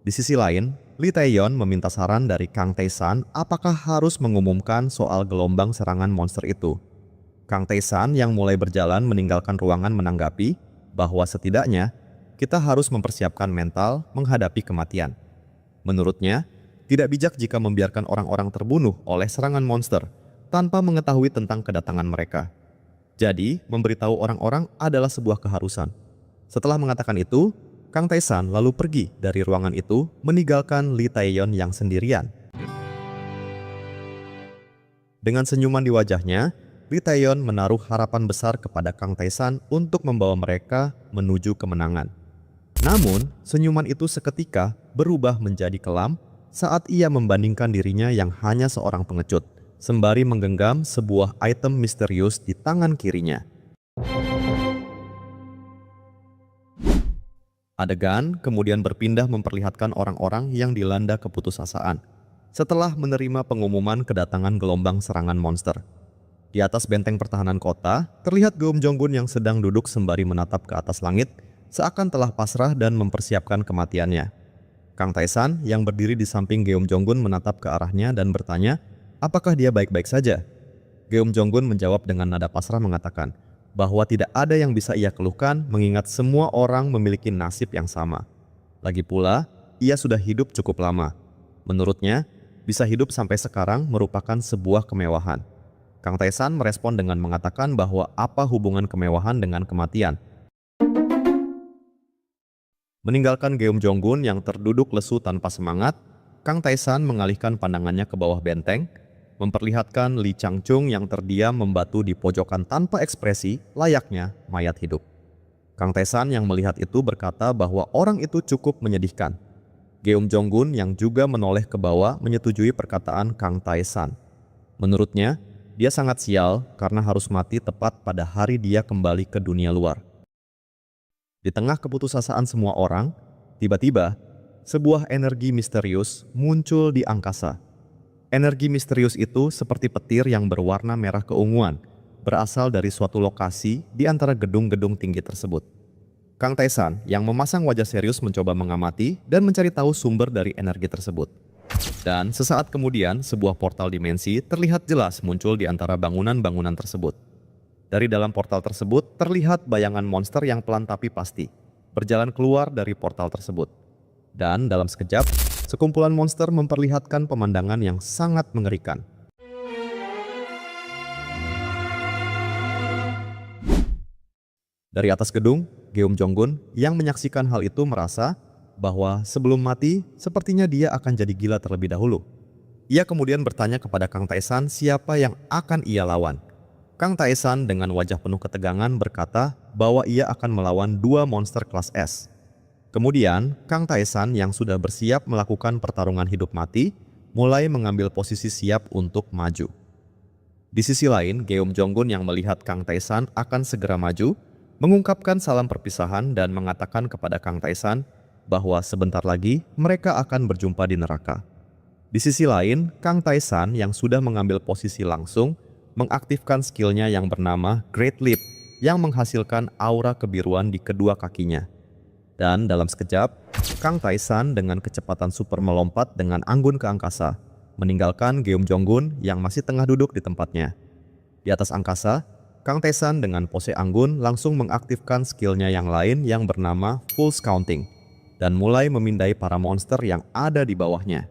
Di sisi lain, Lee Tae-yeon meminta saran dari Kang Tae-san apakah harus mengumumkan soal gelombang serangan monster itu. Kang Tae-san yang mulai berjalan meninggalkan ruangan menanggapi bahwa setidaknya kita harus mempersiapkan mental menghadapi kematian. Menurutnya, tidak bijak jika membiarkan orang-orang terbunuh oleh serangan monster tanpa mengetahui tentang kedatangan mereka. Jadi, memberitahu orang-orang adalah sebuah keharusan. Setelah mengatakan itu, Kang Tae-san lalu pergi dari ruangan itu meninggalkan Lee Tae-yeon yang sendirian. Dengan senyuman di wajahnya, Lee Tae-yeon menaruh harapan besar kepada Kang Tae-san untuk membawa mereka menuju kemenangan. Namun, senyuman itu seketika berubah menjadi kelam saat ia membandingkan dirinya yang hanya seorang pengecut, sembari menggenggam sebuah item misterius di tangan kirinya. Adegan kemudian berpindah memperlihatkan orang-orang yang dilanda keputusasaan setelah menerima pengumuman kedatangan gelombang serangan monster. Di atas benteng pertahanan kota, terlihat Geum Jong-gun yang sedang duduk sembari menatap ke atas langit, seakan telah pasrah dan mempersiapkan kematiannya. Kang Tae-san yang berdiri di samping Geum Jong-gun menatap ke arahnya dan bertanya, apakah dia baik-baik saja? Geum Jong-gun menjawab dengan nada pasrah mengatakan bahwa tidak ada yang bisa ia keluhkan mengingat semua orang memiliki nasib yang sama. Lagi pula, ia sudah hidup cukup lama. Menurutnya, bisa hidup sampai sekarang merupakan sebuah kemewahan. Kang Tae-san merespon dengan mengatakan bahwa apa hubungan kemewahan dengan kematian. Meninggalkan Geum Jong-gun yang terduduk lesu tanpa semangat, Kang Tae-san mengalihkan pandangannya ke bawah benteng, memperlihatkan Lee Chang-chung yang terdiam membatu di pojokan tanpa ekspresi layaknya mayat hidup. Kang Tae-san yang melihat itu berkata bahwa orang itu cukup menyedihkan. Geum Jong-gun yang juga menoleh ke bawah menyetujui perkataan Kang Tae-san. Menurutnya, dia sangat sial karena harus mati tepat pada hari dia kembali ke dunia luar. Di tengah keputusasaan semua orang, tiba-tiba sebuah energi misterius muncul di angkasa. Energi misterius itu seperti petir yang berwarna merah keunguan, berasal dari suatu lokasi di antara gedung-gedung tinggi tersebut. Kang Tae-san yang memasang wajah serius mencoba mengamati dan mencari tahu sumber dari energi tersebut. Dan sesaat kemudian, sebuah portal dimensi terlihat jelas muncul di antara bangunan-bangunan tersebut. Dari dalam portal tersebut terlihat bayangan monster yang pelan tapi pasti. berjalan keluar dari portal tersebut. Dan dalam sekejap, sekumpulan monster memperlihatkan pemandangan yang sangat mengerikan. Dari atas gedung, Geum Jonggun yang menyaksikan hal itu merasa bahwa sebelum mati, sepertinya dia akan jadi gila terlebih dahulu. Ia kemudian bertanya kepada Kang Taesan siapa yang akan ia lawan. Kang Taesan dengan wajah penuh ketegangan berkata bahwa ia akan melawan 2 monster kelas S. Kemudian, Kang Taesan yang sudah bersiap melakukan pertarungan hidup mati, mulai mengambil posisi siap untuk maju. Di sisi lain, Geum Jonggun yang melihat Kang Taesan akan segera maju, mengungkapkan salam perpisahan dan mengatakan kepada Kang Taesan bahwa sebentar lagi mereka akan berjumpa di neraka. Di sisi lain, Kang Taesan yang sudah mengambil posisi langsung mengaktifkan skillnya yang bernama Great Leap yang menghasilkan aura kebiruan di kedua kakinya. Dan dalam sekejap, Kang Taesan dengan kecepatan super melompat dengan anggun ke angkasa, meninggalkan Geum Jonggun yang masih tengah duduk di tempatnya. Di atas angkasa, Kang Taesan dengan pose anggun langsung mengaktifkan skillnya yang lain yang bernama Full Counting dan mulai memindai para monster yang ada di bawahnya.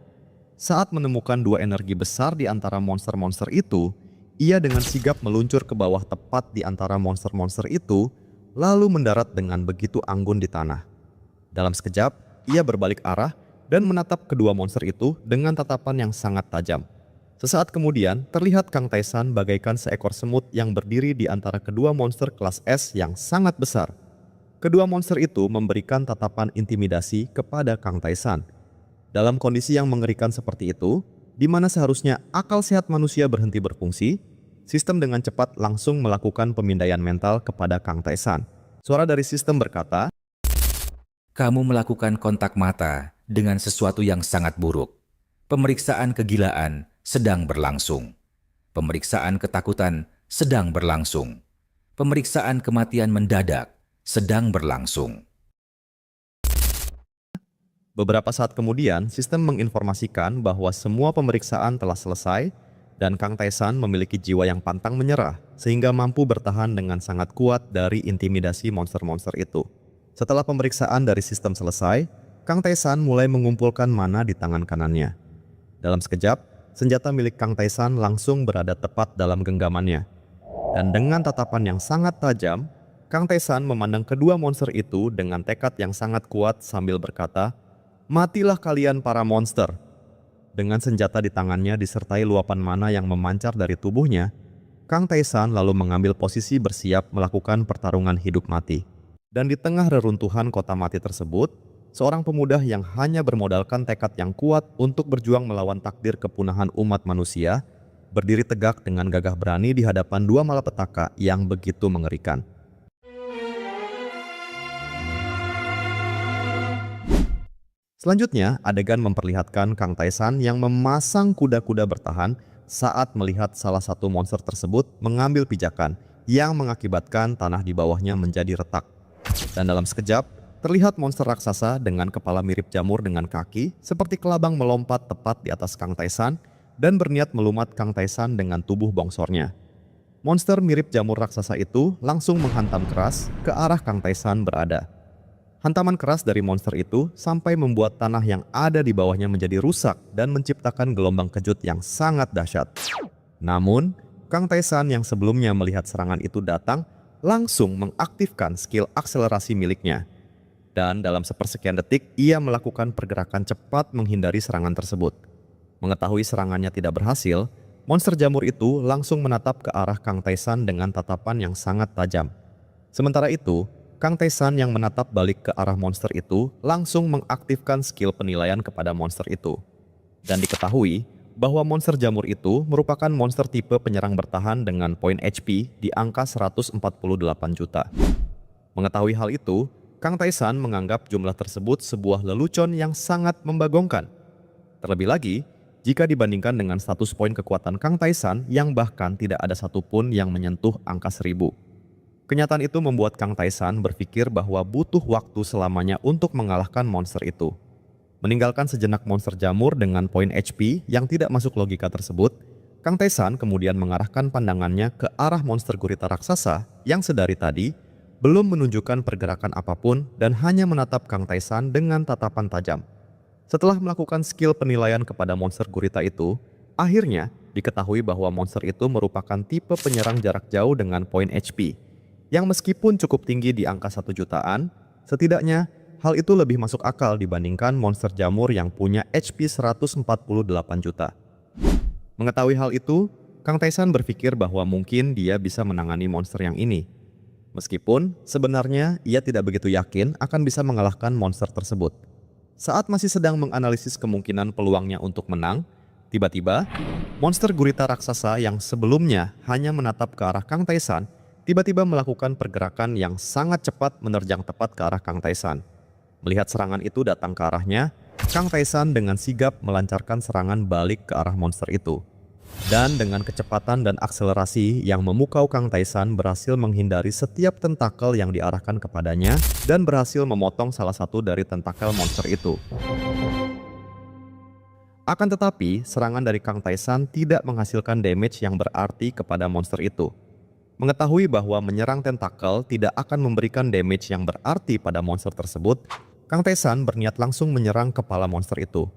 Saat menemukan 2 energi besar di antara monster-monster itu, ia dengan sigap meluncur ke bawah tepat di antara monster-monster itu, lalu mendarat dengan begitu anggun di tanah. Dalam sekejap, ia berbalik arah dan menatap kedua monster itu dengan tatapan yang sangat tajam. Sesaat kemudian, terlihat Kang Taesan bagaikan seekor semut yang berdiri di antara kedua monster kelas S yang sangat besar. Kedua monster itu memberikan tatapan intimidasi kepada Kang Taesan. Dalam kondisi yang mengerikan seperti itu, di mana seharusnya akal sehat manusia berhenti berfungsi, sistem dengan cepat langsung melakukan pemindaian mental kepada Kang Taesan. Suara dari sistem berkata, "Kamu melakukan kontak mata dengan sesuatu yang sangat buruk. Pemeriksaan kegilaan sedang berlangsung. Pemeriksaan ketakutan sedang berlangsung. Pemeriksaan kematian mendadak sedang berlangsung." Beberapa saat kemudian, sistem menginformasikan bahwa semua pemeriksaan telah selesai dan Kang Taesan memiliki jiwa yang pantang menyerah sehingga mampu bertahan dengan sangat kuat dari intimidasi monster-monster itu. Setelah pemeriksaan dari sistem selesai, Kang Taesan mulai mengumpulkan mana di tangan kanannya. Dalam sekejap, senjata milik Kang Taesan langsung berada tepat dalam genggamannya. Dan dengan tatapan yang sangat tajam, Kang Taesan memandang kedua monster itu dengan tekad yang sangat kuat sambil berkata, "Matilah kalian para monster." Dengan senjata di tangannya disertai luapan mana yang memancar dari tubuhnya, Kang Taesan lalu mengambil posisi bersiap melakukan pertarungan hidup mati. Dan di tengah reruntuhan kota mati tersebut, seorang pemuda yang hanya bermodalkan tekad yang kuat untuk berjuang melawan takdir kepunahan umat manusia, berdiri tegak dengan gagah berani di hadapan 2 malapetaka yang begitu mengerikan. Selanjutnya, adegan memperlihatkan Kang Taesan yang memasang kuda-kuda bertahan saat melihat salah satu monster tersebut mengambil pijakan yang mengakibatkan tanah di bawahnya menjadi retak. Dan dalam sekejap, terlihat monster raksasa dengan kepala mirip jamur dengan kaki seperti kelabang melompat tepat di atas Kang Taesan dan berniat melumat Kang Taesan dengan tubuh bongsornya. Monster mirip jamur raksasa itu langsung menghantam keras ke arah Kang Taesan berada. Hantaman keras dari monster itu sampai membuat tanah yang ada di bawahnya menjadi rusak dan menciptakan gelombang kejut yang sangat dahsyat. Namun, Kang Taesan yang sebelumnya melihat serangan itu datang, langsung mengaktifkan skill akselerasi miliknya. Dan dalam sepersekian detik, ia melakukan pergerakan cepat menghindari serangan tersebut. Mengetahui serangannya tidak berhasil, monster jamur itu langsung menatap ke arah Kang Taesan dengan tatapan yang sangat tajam. Sementara itu, Kang Taesan yang menatap balik ke arah monster itu langsung mengaktifkan skill penilaian kepada monster itu. Dan diketahui bahwa monster jamur itu merupakan monster tipe penyerang bertahan dengan poin HP di angka 148 juta. Mengetahui hal itu, Kang Taesan menganggap jumlah tersebut sebuah lelucon yang sangat membagongkan. Terlebih lagi, jika dibandingkan dengan status poin kekuatan Kang Taesan yang bahkan tidak ada satupun yang menyentuh angka 1000. Kenyataan itu membuat Kang Taesan berpikir bahwa butuh waktu selamanya untuk mengalahkan monster itu. Meninggalkan sejenak monster jamur dengan poin HP yang tidak masuk logika tersebut, Kang Taesan kemudian mengarahkan pandangannya ke arah monster gurita raksasa yang sedari tadi belum menunjukkan pergerakan apapun dan hanya menatap Kang Taesan dengan tatapan tajam. Setelah melakukan skill penilaian kepada monster gurita itu, akhirnya diketahui bahwa monster itu merupakan tipe penyerang jarak jauh dengan poin HP, yang meskipun cukup tinggi di angka 1 jutaan, setidaknya hal itu lebih masuk akal dibandingkan monster jamur yang punya HP 148 juta. Mengetahui hal itu, Kang Taesan berpikir bahwa mungkin dia bisa menangani monster yang ini. Meskipun sebenarnya ia tidak begitu yakin akan bisa mengalahkan monster tersebut. Saat masih sedang menganalisis kemungkinan peluangnya untuk menang, tiba-tiba monster gurita raksasa yang sebelumnya hanya menatap ke arah Kang Taesan tiba-tiba melakukan pergerakan yang sangat cepat menerjang tepat ke arah Kang Taesan. Melihat serangan itu datang ke arahnya, Kang Taesan dengan sigap melancarkan serangan balik ke arah monster itu. Dan dengan kecepatan dan akselerasi yang memukau Kang Taesan berhasil menghindari setiap tentakel yang diarahkan kepadanya dan berhasil memotong salah satu dari tentakel monster itu. Akan tetapi, serangan dari Kang Taesan tidak menghasilkan damage yang berarti kepada monster itu. Mengetahui bahwa menyerang tentakel tidak akan memberikan damage yang berarti pada monster tersebut, Kang Taesan berniat langsung menyerang kepala monster itu.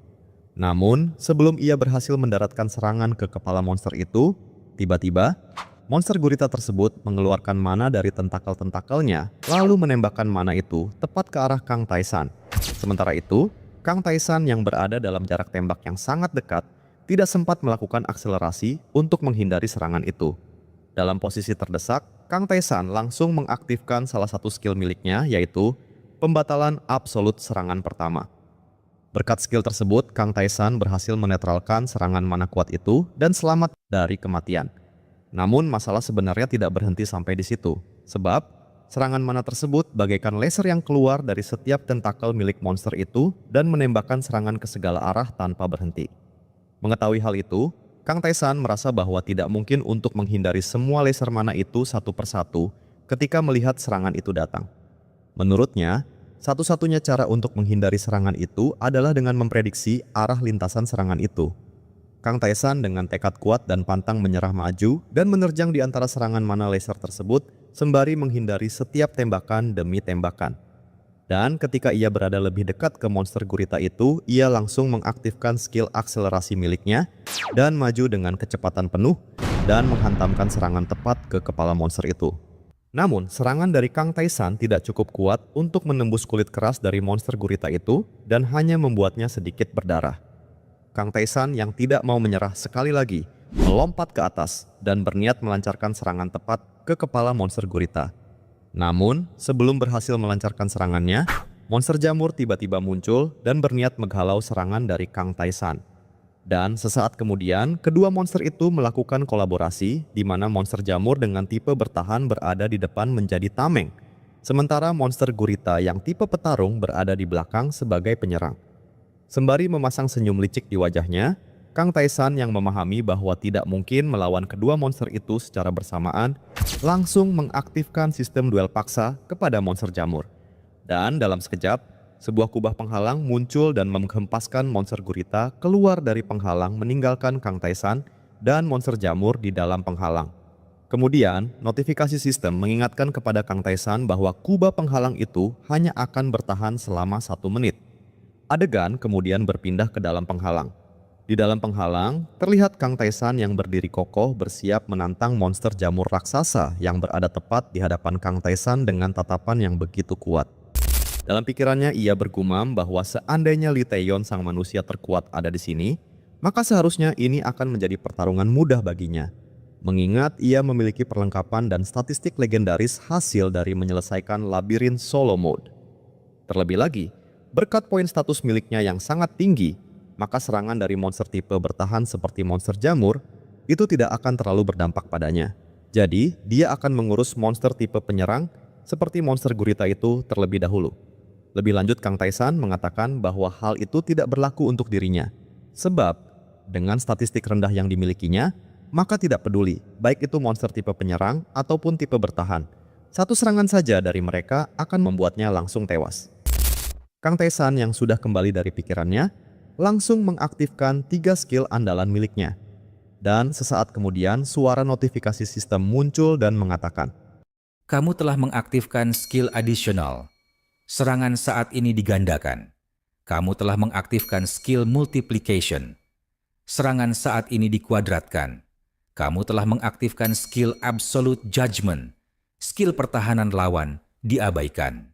Namun, sebelum ia berhasil mendaratkan serangan ke kepala monster itu, tiba-tiba monster gurita tersebut mengeluarkan mana dari tentakel-tentakelnya, lalu menembakkan mana itu tepat ke arah Kang Taesan. Sementara itu, Kang Taesan yang berada dalam jarak tembak yang sangat dekat, tidak sempat melakukan akselerasi untuk menghindari serangan itu. Dalam posisi terdesak, Kang Taesan langsung mengaktifkan salah satu skill miliknya, yaitu pembatalan absolut serangan pertama. Berkat skill tersebut, Kang Taesan berhasil menetralkan serangan mana kuat itu dan selamat dari kematian. Namun masalah sebenarnya tidak berhenti sampai di situ, sebab serangan mana tersebut bagaikan laser yang keluar dari setiap tentakel milik monster itu dan menembakkan serangan ke segala arah tanpa berhenti. Mengetahui hal itu, Kang Taesan merasa bahwa tidak mungkin untuk menghindari semua laser mana itu satu persatu ketika melihat serangan itu datang. Menurutnya, satu-satunya cara untuk menghindari serangan itu adalah dengan memprediksi arah lintasan serangan itu. Kang Taesan dengan tekad kuat dan pantang menyerah maju dan menerjang di antara serangan mana laser tersebut sembari menghindari setiap tembakan demi tembakan. Dan ketika ia berada lebih dekat ke monster gurita itu, ia langsung mengaktifkan skill akselerasi miliknya dan maju dengan kecepatan penuh dan menghantamkan serangan tepat ke kepala monster itu. Namun, serangan dari Kang Taesan tidak cukup kuat untuk menembus kulit keras dari monster gurita itu dan hanya membuatnya sedikit berdarah. Kang Taesan yang tidak mau menyerah sekali lagi melompat ke atas dan berniat melancarkan serangan tepat ke kepala monster gurita. Namun, sebelum berhasil melancarkan serangannya, monster jamur tiba-tiba muncul dan berniat menghalau serangan dari Kang Taesan. Dan sesaat kemudian, kedua monster itu melakukan kolaborasi di mana monster jamur dengan tipe bertahan berada di depan menjadi tameng, sementara monster gurita yang tipe petarung berada di belakang sebagai penyerang. Sembari memasang senyum licik di wajahnya, Kang Taesan yang memahami bahwa tidak mungkin melawan kedua monster itu secara bersamaan, langsung mengaktifkan sistem duel paksa kepada monster jamur. Dan dalam sekejap, sebuah kubah penghalang muncul dan menghempaskan monster gurita keluar dari penghalang meninggalkan Kang Taesan dan monster jamur di dalam penghalang. Kemudian, notifikasi sistem mengingatkan kepada Kang Taesan bahwa kubah penghalang itu hanya akan bertahan selama 1 menit. Adegan kemudian berpindah ke dalam penghalang. Di dalam penghalang, terlihat Kang Taesan yang berdiri kokoh bersiap menantang monster jamur raksasa yang berada tepat di hadapan Kang Taesan dengan tatapan yang begitu kuat. Dalam pikirannya ia bergumam bahwa seandainya Lee Taeyeon sang manusia terkuat ada di sini, maka seharusnya ini akan menjadi pertarungan mudah baginya. Mengingat ia memiliki perlengkapan dan statistik legendaris hasil dari menyelesaikan labirin solo mode. Terlebih lagi, berkat poin status miliknya yang sangat tinggi, maka serangan dari monster tipe bertahan seperti monster jamur itu tidak akan terlalu berdampak padanya. Jadi, dia akan mengurus monster tipe penyerang seperti monster gurita itu terlebih dahulu. Lebih lanjut, Kang Taesan mengatakan bahwa hal itu tidak berlaku untuk dirinya. Sebab, dengan statistik rendah yang dimilikinya, maka tidak peduli, baik itu monster tipe penyerang ataupun tipe bertahan. Satu serangan saja dari mereka akan membuatnya langsung tewas. Kang Taesan yang sudah kembali dari pikirannya, langsung mengaktifkan 3 skill andalan miliknya. Dan sesaat kemudian suara notifikasi sistem muncul dan mengatakan, kamu telah mengaktifkan skill additional. Serangan saat ini digandakan. Kamu telah mengaktifkan skill multiplication. Serangan saat ini dikuadratkan. Kamu telah mengaktifkan skill absolute judgment. Skill pertahanan lawan diabaikan.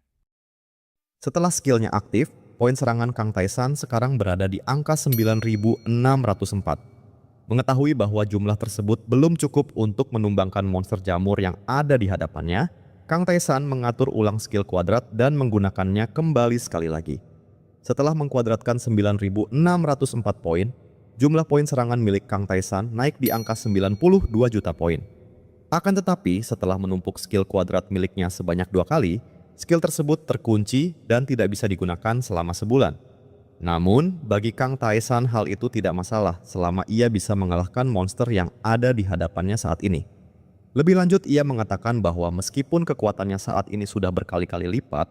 Setelah skillnya aktif, poin serangan Kang Taesan sekarang berada di angka 9.604. Mengetahui bahwa jumlah tersebut belum cukup untuk menumbangkan monster jamur yang ada di hadapannya, Kang Taesan mengatur ulang skill kuadrat dan menggunakannya kembali sekali lagi. Setelah mengkuadratkan 9.604 poin, jumlah poin serangan milik Kang Taesan naik di angka 92 juta poin. Akan tetapi, setelah menumpuk skill kuadrat miliknya sebanyak 2 kali, skill tersebut terkunci dan tidak bisa digunakan selama sebulan. Namun, bagi Kang Taesan hal itu tidak masalah selama ia bisa mengalahkan monster yang ada di hadapannya saat ini. Lebih lanjut, ia mengatakan bahwa meskipun kekuatannya saat ini sudah berkali-kali lipat,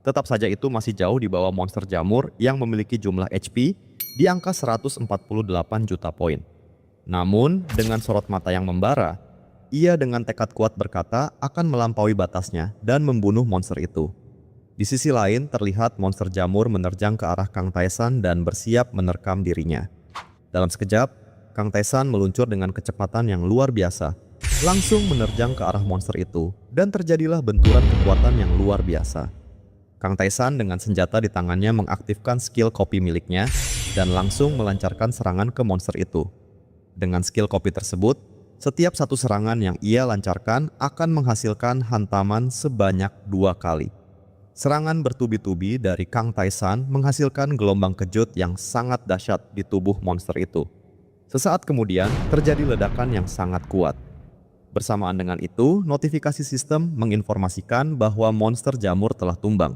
tetap saja itu masih jauh di bawah monster jamur yang memiliki jumlah HP di angka 148 juta poin. Namun, dengan sorot mata yang membara, ia dengan tekad kuat berkata akan melampaui batasnya dan membunuh monster itu. Di sisi lain, terlihat monster jamur menerjang ke arah Kang Taesan dan bersiap menerkam dirinya. Dalam sekejap, Kang Taesan meluncur dengan kecepatan yang luar biasa, langsung menerjang ke arah monster itu, dan terjadilah benturan kekuatan yang luar biasa. Kang Taesan dengan senjata di tangannya mengaktifkan skill kopi miliknya dan langsung melancarkan serangan ke monster itu. Dengan skill kopi tersebut, setiap satu serangan yang ia lancarkan akan menghasilkan hantaman sebanyak 2 kali. Serangan bertubi-tubi dari Kang Taesan menghasilkan gelombang kejut yang sangat dahsyat di tubuh monster itu. Sesaat kemudian terjadi ledakan yang sangat kuat. Bersamaan dengan itu, notifikasi sistem menginformasikan bahwa monster jamur telah tumbang.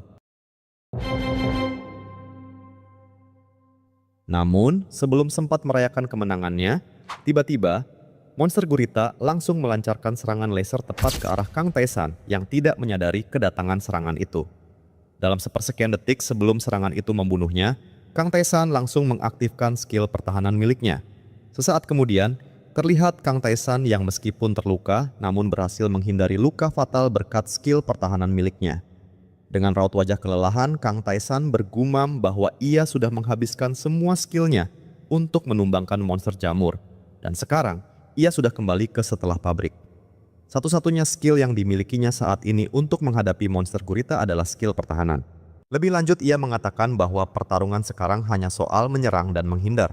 Namun, sebelum sempat merayakan kemenangannya, tiba-tiba monster gurita langsung melancarkan serangan laser tepat ke arah Kang Taesan yang tidak menyadari kedatangan serangan itu. Dalam sepersekian detik sebelum serangan itu membunuhnya, Kang Taesan langsung mengaktifkan skill pertahanan miliknya. Sesaat kemudian, terlihat Kang Taesan yang meskipun terluka namun berhasil menghindari luka fatal berkat skill pertahanan miliknya. Dengan raut wajah kelelahan, Kang Taesan bergumam bahwa ia sudah menghabiskan semua skillnya untuk menumbangkan monster jamur. Dan sekarang, ia sudah kembali ke setelah pabrik. Satu-satunya skill yang dimilikinya saat ini untuk menghadapi monster gurita adalah skill pertahanan. Lebih lanjut, ia mengatakan bahwa pertarungan sekarang hanya soal menyerang dan menghindar.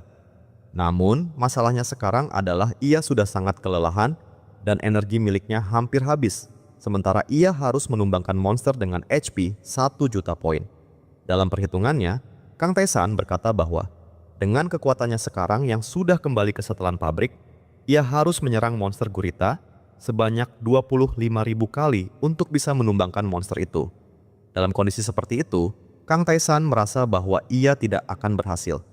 Namun, masalahnya sekarang adalah ia sudah sangat kelelahan dan energi miliknya hampir habis. Sementara ia harus menumbangkan monster dengan HP 1 juta poin. Dalam perhitungannya, Kang Taesan berkata bahwa dengan kekuatannya sekarang yang sudah kembali ke setelan pabrik, ia harus menyerang monster gurita sebanyak 25.000 kali untuk bisa menumbangkan monster itu. Dalam kondisi seperti itu, Kang Taesan merasa bahwa ia tidak akan berhasil.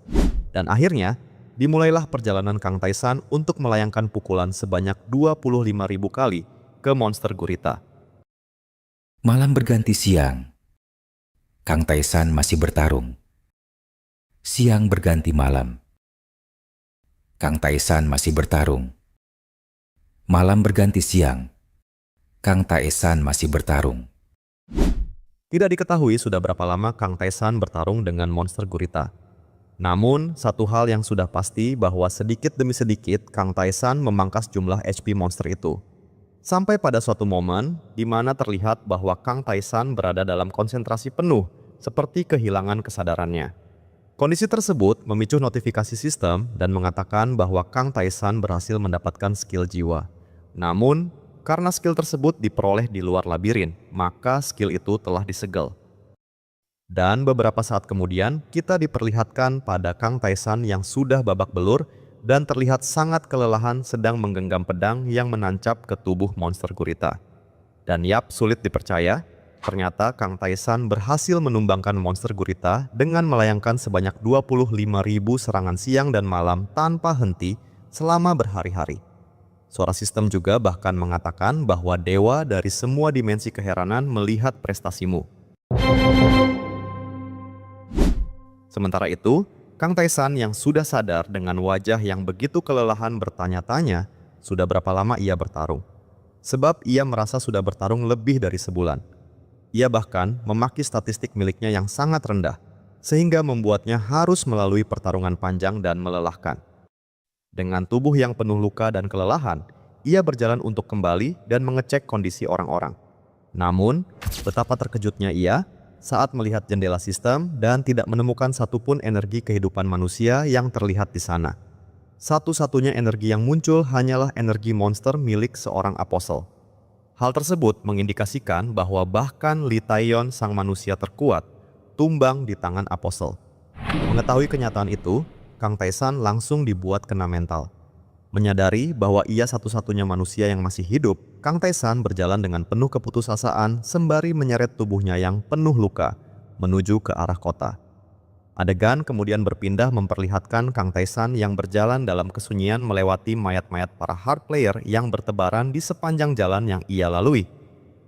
Dan akhirnya, dimulailah perjalanan Kang Taesan untuk melayangkan pukulan sebanyak 25.000 kali ke monster gurita. Malam berganti siang. Kang Taesan masih bertarung. Siang berganti malam. Kang Taesan masih bertarung. Malam berganti siang. Kang Taesan masih bertarung. Tidak diketahui sudah berapa lama Kang Taesan bertarung dengan monster gurita. Namun, satu hal yang sudah pasti bahwa sedikit demi sedikit Kang Taesan memangkas jumlah HP monster itu. Sampai pada suatu momen di mana terlihat bahwa Kang Taesan berada dalam konsentrasi penuh, seperti kehilangan kesadarannya. Kondisi tersebut memicu notifikasi sistem dan mengatakan bahwa Kang Taesan berhasil mendapatkan skill jiwa. Namun, karena skill tersebut diperoleh di luar labirin, maka skill itu telah disegel. Dan beberapa saat kemudian, kita diperlihatkan pada Kang Taesan yang sudah babak belur dan terlihat sangat kelelahan sedang menggenggam pedang yang menancap ke tubuh monster gurita. Dan yap, sulit dipercaya, ternyata Kang Taesan berhasil menumbangkan monster gurita dengan melayangkan sebanyak 25.000 serangan siang dan malam tanpa henti selama berhari-hari. Suara sistem juga bahkan mengatakan bahwa dewa dari semua dimensi keheranan melihat prestasimu. Sementara itu, Kang Taesan yang sudah sadar dengan wajah yang begitu kelelahan bertanya-tanya, sudah berapa lama ia bertarung. sebab ia merasa sudah bertarung lebih dari sebulan. Ia bahkan memaki statistik miliknya yang sangat rendah, sehingga membuatnya harus melalui pertarungan panjang dan melelahkan. Dengan tubuh yang penuh luka dan kelelahan, ia berjalan untuk kembali dan mengecek kondisi orang-orang. Namun, betapa terkejutnya ia saat melihat jendela sistem dan tidak menemukan satupun energi kehidupan manusia yang terlihat di sana. Satu-satunya energi yang muncul hanyalah energi monster milik seorang apostel. Hal tersebut mengindikasikan bahwa bahkan Lee Taeyeon, sang manusia terkuat, tumbang di tangan apostel. Mengetahui kenyataan itu, Kang Tae-san langsung dibuat kena mental. Menyadari bahwa ia satu-satunya manusia yang masih hidup, Kang Tae-san berjalan dengan penuh keputusasaan sembari menyeret tubuhnya yang penuh luka menuju ke arah kota. Adegan kemudian berpindah memperlihatkan Kang Tae-san yang berjalan dalam kesunyian melewati mayat-mayat para hard player yang bertebaran di sepanjang jalan yang ia lalui.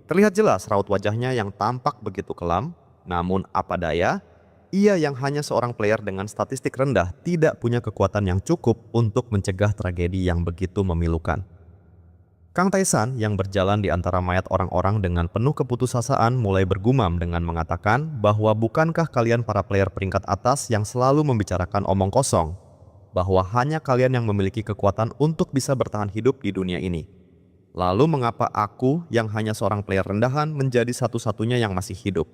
Terlihat jelas raut wajahnya yang tampak begitu kelam, namun apa daya, ia yang hanya seorang player dengan statistik rendah tidak punya kekuatan yang cukup untuk mencegah tragedi yang begitu memilukan. Kang Tae-san yang berjalan di antara mayat orang-orang dengan penuh keputusasaan mulai bergumam dengan mengatakan bahwa bukankah kalian para player peringkat atas yang selalu membicarakan omong kosong, bahwa hanya kalian yang memiliki kekuatan untuk bisa bertahan hidup di dunia ini. Lalu mengapa aku yang hanya seorang player rendahan menjadi satu-satunya yang masih hidup?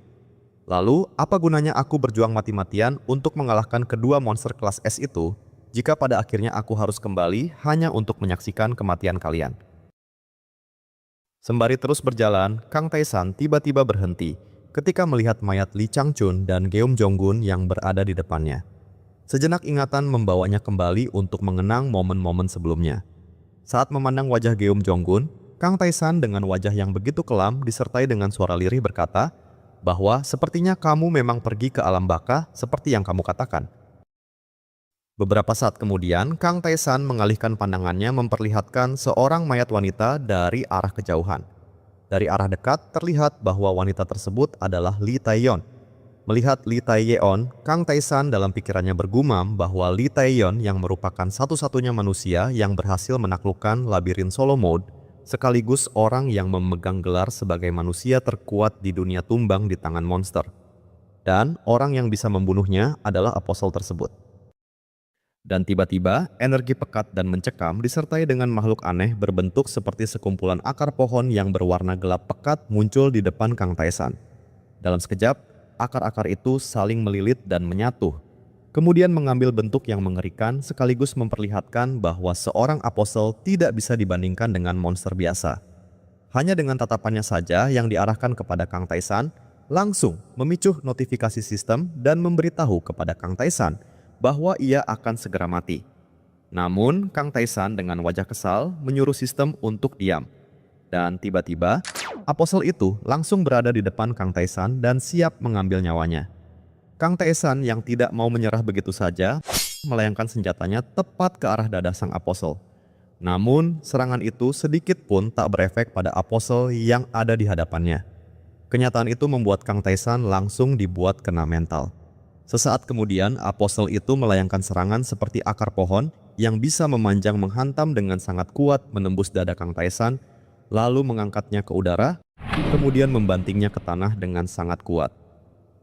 Lalu apa gunanya aku berjuang mati-matian untuk mengalahkan kedua monster kelas S itu jika pada akhirnya aku harus kembali hanya untuk menyaksikan kematian kalian? Sembari terus berjalan, Kang Tae-san tiba-tiba berhenti ketika melihat mayat Lee Chang-chun dan Geum Jong-gun yang berada di depannya. Sejenak ingatan membawanya kembali untuk mengenang momen-momen sebelumnya. Saat memandang wajah Geum Jong-gun, Kang Tae-san dengan wajah yang begitu kelam disertai dengan suara lirih berkata bahwa sepertinya kamu memang pergi ke alam baka seperti yang kamu katakan. Beberapa saat kemudian, Kang Tae-san mengalihkan pandangannya memperlihatkan seorang mayat wanita dari arah kejauhan. Dari arah dekat, terlihat bahwa wanita tersebut adalah Lee Taeyeon. Melihat Lee Taeyeon, Kang Tae-san dalam pikirannya bergumam bahwa Lee Taeyeon yang merupakan satu-satunya manusia yang berhasil menaklukkan labirin solo mode, sekaligus orang yang memegang gelar sebagai manusia terkuat di dunia tumbang di tangan monster. Dan orang yang bisa membunuhnya adalah apostel tersebut. Dan tiba-tiba, energi pekat dan mencekam disertai dengan makhluk aneh berbentuk seperti sekumpulan akar pohon yang berwarna gelap pekat muncul di depan Kang Tae-san. Dalam sekejap, akar-akar itu saling melilit dan menyatu, kemudian mengambil bentuk yang mengerikan sekaligus memperlihatkan bahwa seorang apostel tidak bisa dibandingkan dengan monster biasa. Hanya dengan tatapannya saja yang diarahkan kepada Kang Tae-san, langsung memicu notifikasi sistem dan memberitahu kepada Kang Tae-san bahwa ia akan segera mati. Namun, Kang Tae-san dengan wajah kesal menyuruh sistem untuk diam. Dan tiba-tiba, apostel itu langsung berada di depan Kang Tae-san dan siap mengambil nyawanya. Kang Tae-san yang tidak mau menyerah begitu saja, melayangkan senjatanya tepat ke arah dada sang apostel. Namun, serangan itu sedikit pun tak berefek pada apostel yang ada di hadapannya. Kenyataan itu membuat Kang Tae-san langsung dibuat kena mental. Sesaat kemudian, apostel itu melayangkan serangan seperti akar pohon yang bisa memanjang menghantam dengan sangat kuat menembus dada Kang Tae-san, lalu mengangkatnya ke udara, kemudian membantingnya ke tanah dengan sangat kuat.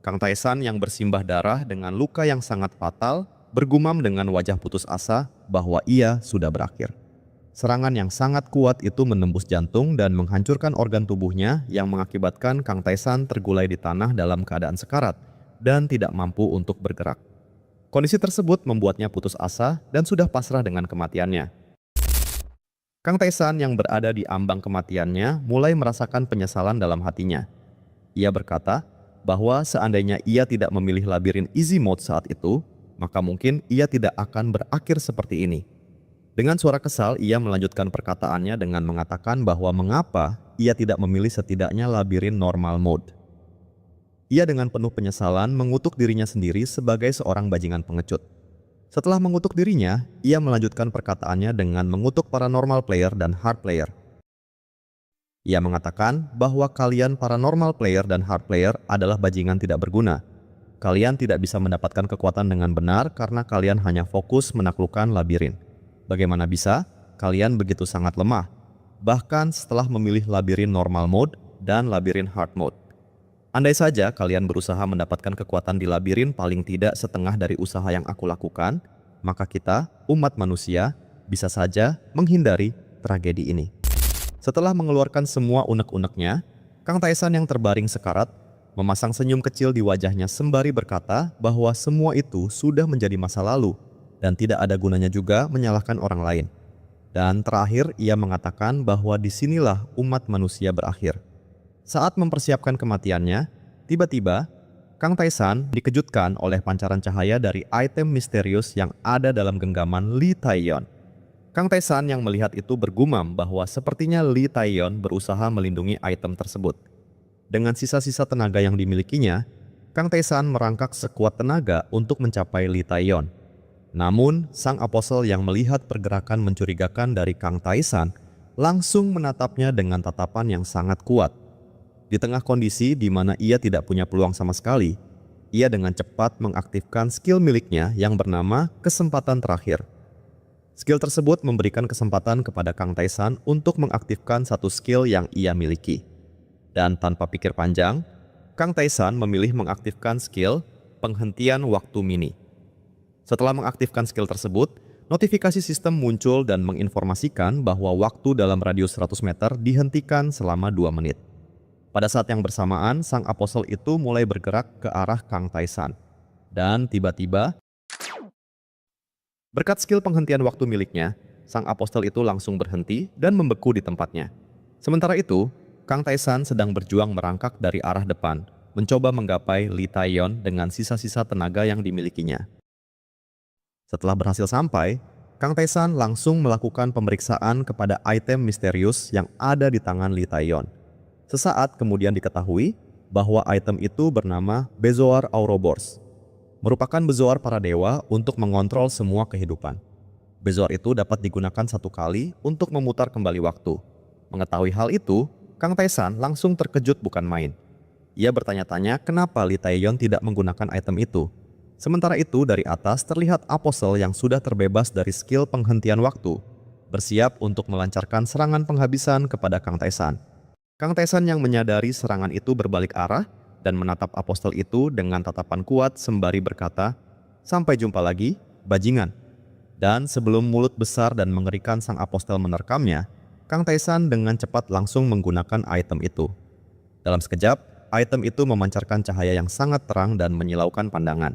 Kang Tae-san yang bersimbah darah dengan luka yang sangat fatal, bergumam dengan wajah putus asa bahwa ia sudah berakhir. Serangan yang sangat kuat itu menembus jantung dan menghancurkan organ tubuhnya yang mengakibatkan Kang Tae-san tergulai di tanah dalam keadaan sekarat dan tidak mampu untuk bergerak. Kondisi tersebut membuatnya putus asa dan sudah pasrah dengan kematiannya. Kang Tae-san yang berada di ambang kematiannya mulai merasakan penyesalan dalam hatinya. Ia berkata bahwa seandainya ia tidak memilih labirin easy mode saat itu, maka mungkin ia tidak akan berakhir seperti ini. Dengan suara kesal, ia melanjutkan perkataannya dengan mengatakan bahwa mengapa ia tidak memilih setidaknya labirin normal mode. Ia dengan penuh penyesalan mengutuk dirinya sendiri sebagai seorang bajingan pengecut. Setelah mengutuk dirinya, ia melanjutkan perkataannya dengan mengutuk para normal player dan hard player. Ia mengatakan bahwa kalian para normal player dan hard player adalah bajingan tidak berguna. Kalian tidak bisa mendapatkan kekuatan dengan benar karena kalian hanya fokus menaklukkan labirin. Bagaimana bisa? Kalian begitu sangat lemah. bahkan setelah memilih labirin normal mode dan labirin hard mode. Andai saja kalian berusaha mendapatkan kekuatan di labirin paling tidak setengah dari usaha yang aku lakukan, maka kita, umat manusia, bisa saja menghindari tragedi ini. Setelah mengeluarkan semua unek-uneknya, Kang Taisan yang terbaring sekarat memasang senyum kecil di wajahnya sembari berkata bahwa semua itu sudah menjadi masa lalu dan tidak ada gunanya juga menyalahkan orang lain. Dan terakhir ia mengatakan bahwa disinilah umat manusia berakhir. Saat mempersiapkan kematiannya, tiba-tiba Kang Taisan dikejutkan oleh pancaran cahaya dari item misterius yang ada dalam genggaman Li Taiyon. Kang Taisan yang melihat itu bergumam bahwa sepertinya Li Taiyon berusaha melindungi item tersebut. Dengan sisa-sisa tenaga yang dimilikinya, Kang Taisan merangkak sekuat tenaga untuk mencapai Li Taiyon. Namun, sang apostel yang melihat pergerakan mencurigakan dari Kang Taisan langsung menatapnya dengan tatapan yang sangat kuat. Di tengah kondisi di mana ia tidak punya peluang sama sekali, ia dengan cepat mengaktifkan skill miliknya yang bernama Kesempatan Terakhir. Skill tersebut memberikan kesempatan kepada Kang Taisan untuk mengaktifkan satu skill yang ia miliki. Dan tanpa pikir panjang, Kang Taisan memilih mengaktifkan skill Penghentian Waktu Mini. Setelah mengaktifkan skill tersebut, notifikasi sistem muncul dan menginformasikan bahwa waktu dalam radius 100 meter dihentikan selama 2 menit. Pada saat yang bersamaan, sang apostel itu mulai bergerak ke arah Kang Taisan. Dan tiba-tiba, berkat skill penghentian waktu miliknya, sang apostel itu langsung berhenti dan membeku di tempatnya. Sementara itu, Kang Taisan sedang berjuang merangkak dari arah depan, mencoba menggapai Li Taiyon dengan sisa-sisa tenaga yang dimilikinya. Setelah berhasil sampai, Kang Taisan langsung melakukan pemeriksaan kepada item misterius yang ada di tangan Li Taiyon. Sesaat kemudian diketahui bahwa item itu bernama Bezoar Ouroboros, merupakan bezoar para dewa untuk mengontrol semua kehidupan. Bezoar itu dapat digunakan satu kali untuk memutar kembali waktu. Mengetahui hal itu, Kang Taisan langsung terkejut bukan main. Ia bertanya-tanya kenapa Li Taiyon tidak menggunakan item itu. Sementara itu dari atas terlihat apostel yang sudah terbebas dari skill penghentian waktu, bersiap untuk melancarkan serangan penghabisan kepada Kang Taisan. Kang Taisan yang menyadari serangan itu berbalik arah dan menatap apostel itu dengan tatapan kuat sembari berkata, "Sampai jumpa lagi, bajingan." Dan sebelum mulut besar dan mengerikan sang apostel menerkamnya, Kang Taisan dengan cepat langsung menggunakan item itu. Dalam sekejap, item itu memancarkan cahaya yang sangat terang dan menyilaukan pandangan.